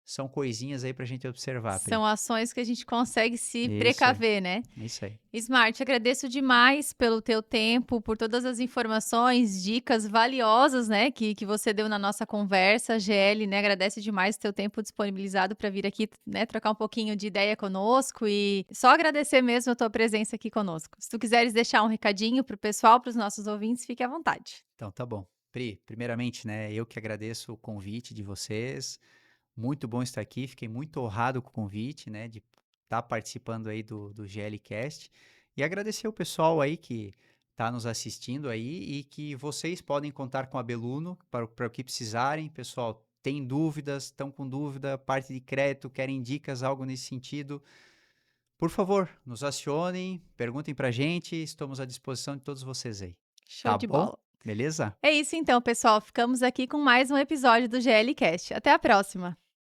são coisinhas aí pra gente observar, Pri. São ações que a gente consegue se Isso aí, precaver, né? é isso aí. Smart, agradeço demais pelo teu tempo, por todas as informações, dicas valiosas, né, que você deu na nossa conversa. GL, né, agradece demais o teu tempo disponibilizado para vir aqui, né, trocar um pouquinho de ideia conosco e só agradecer mesmo a tua presença aqui conosco. Se tu quiseres deixar um recadinho para o pessoal, para os nossos ouvintes, fique à vontade. Então, tá bom. Pri, primeiramente, né, eu que agradeço o convite de vocês. Muito bom estar aqui, fiquei muito honrado com o convite, né, de estar participando aí do GLcast e agradecer o pessoal aí que está nos assistindo aí e que vocês podem contar com a Beluno para o que precisarem. Pessoal, tem dúvidas, estão com dúvida, parte de crédito, querem dicas, algo nesse sentido, por favor, nos acionem, perguntem para a gente, estamos à disposição de todos vocês aí. Show Tá de bom? bola. Beleza? É isso então, pessoal. Ficamos aqui com mais um episódio do GL Cast. Até a próxima.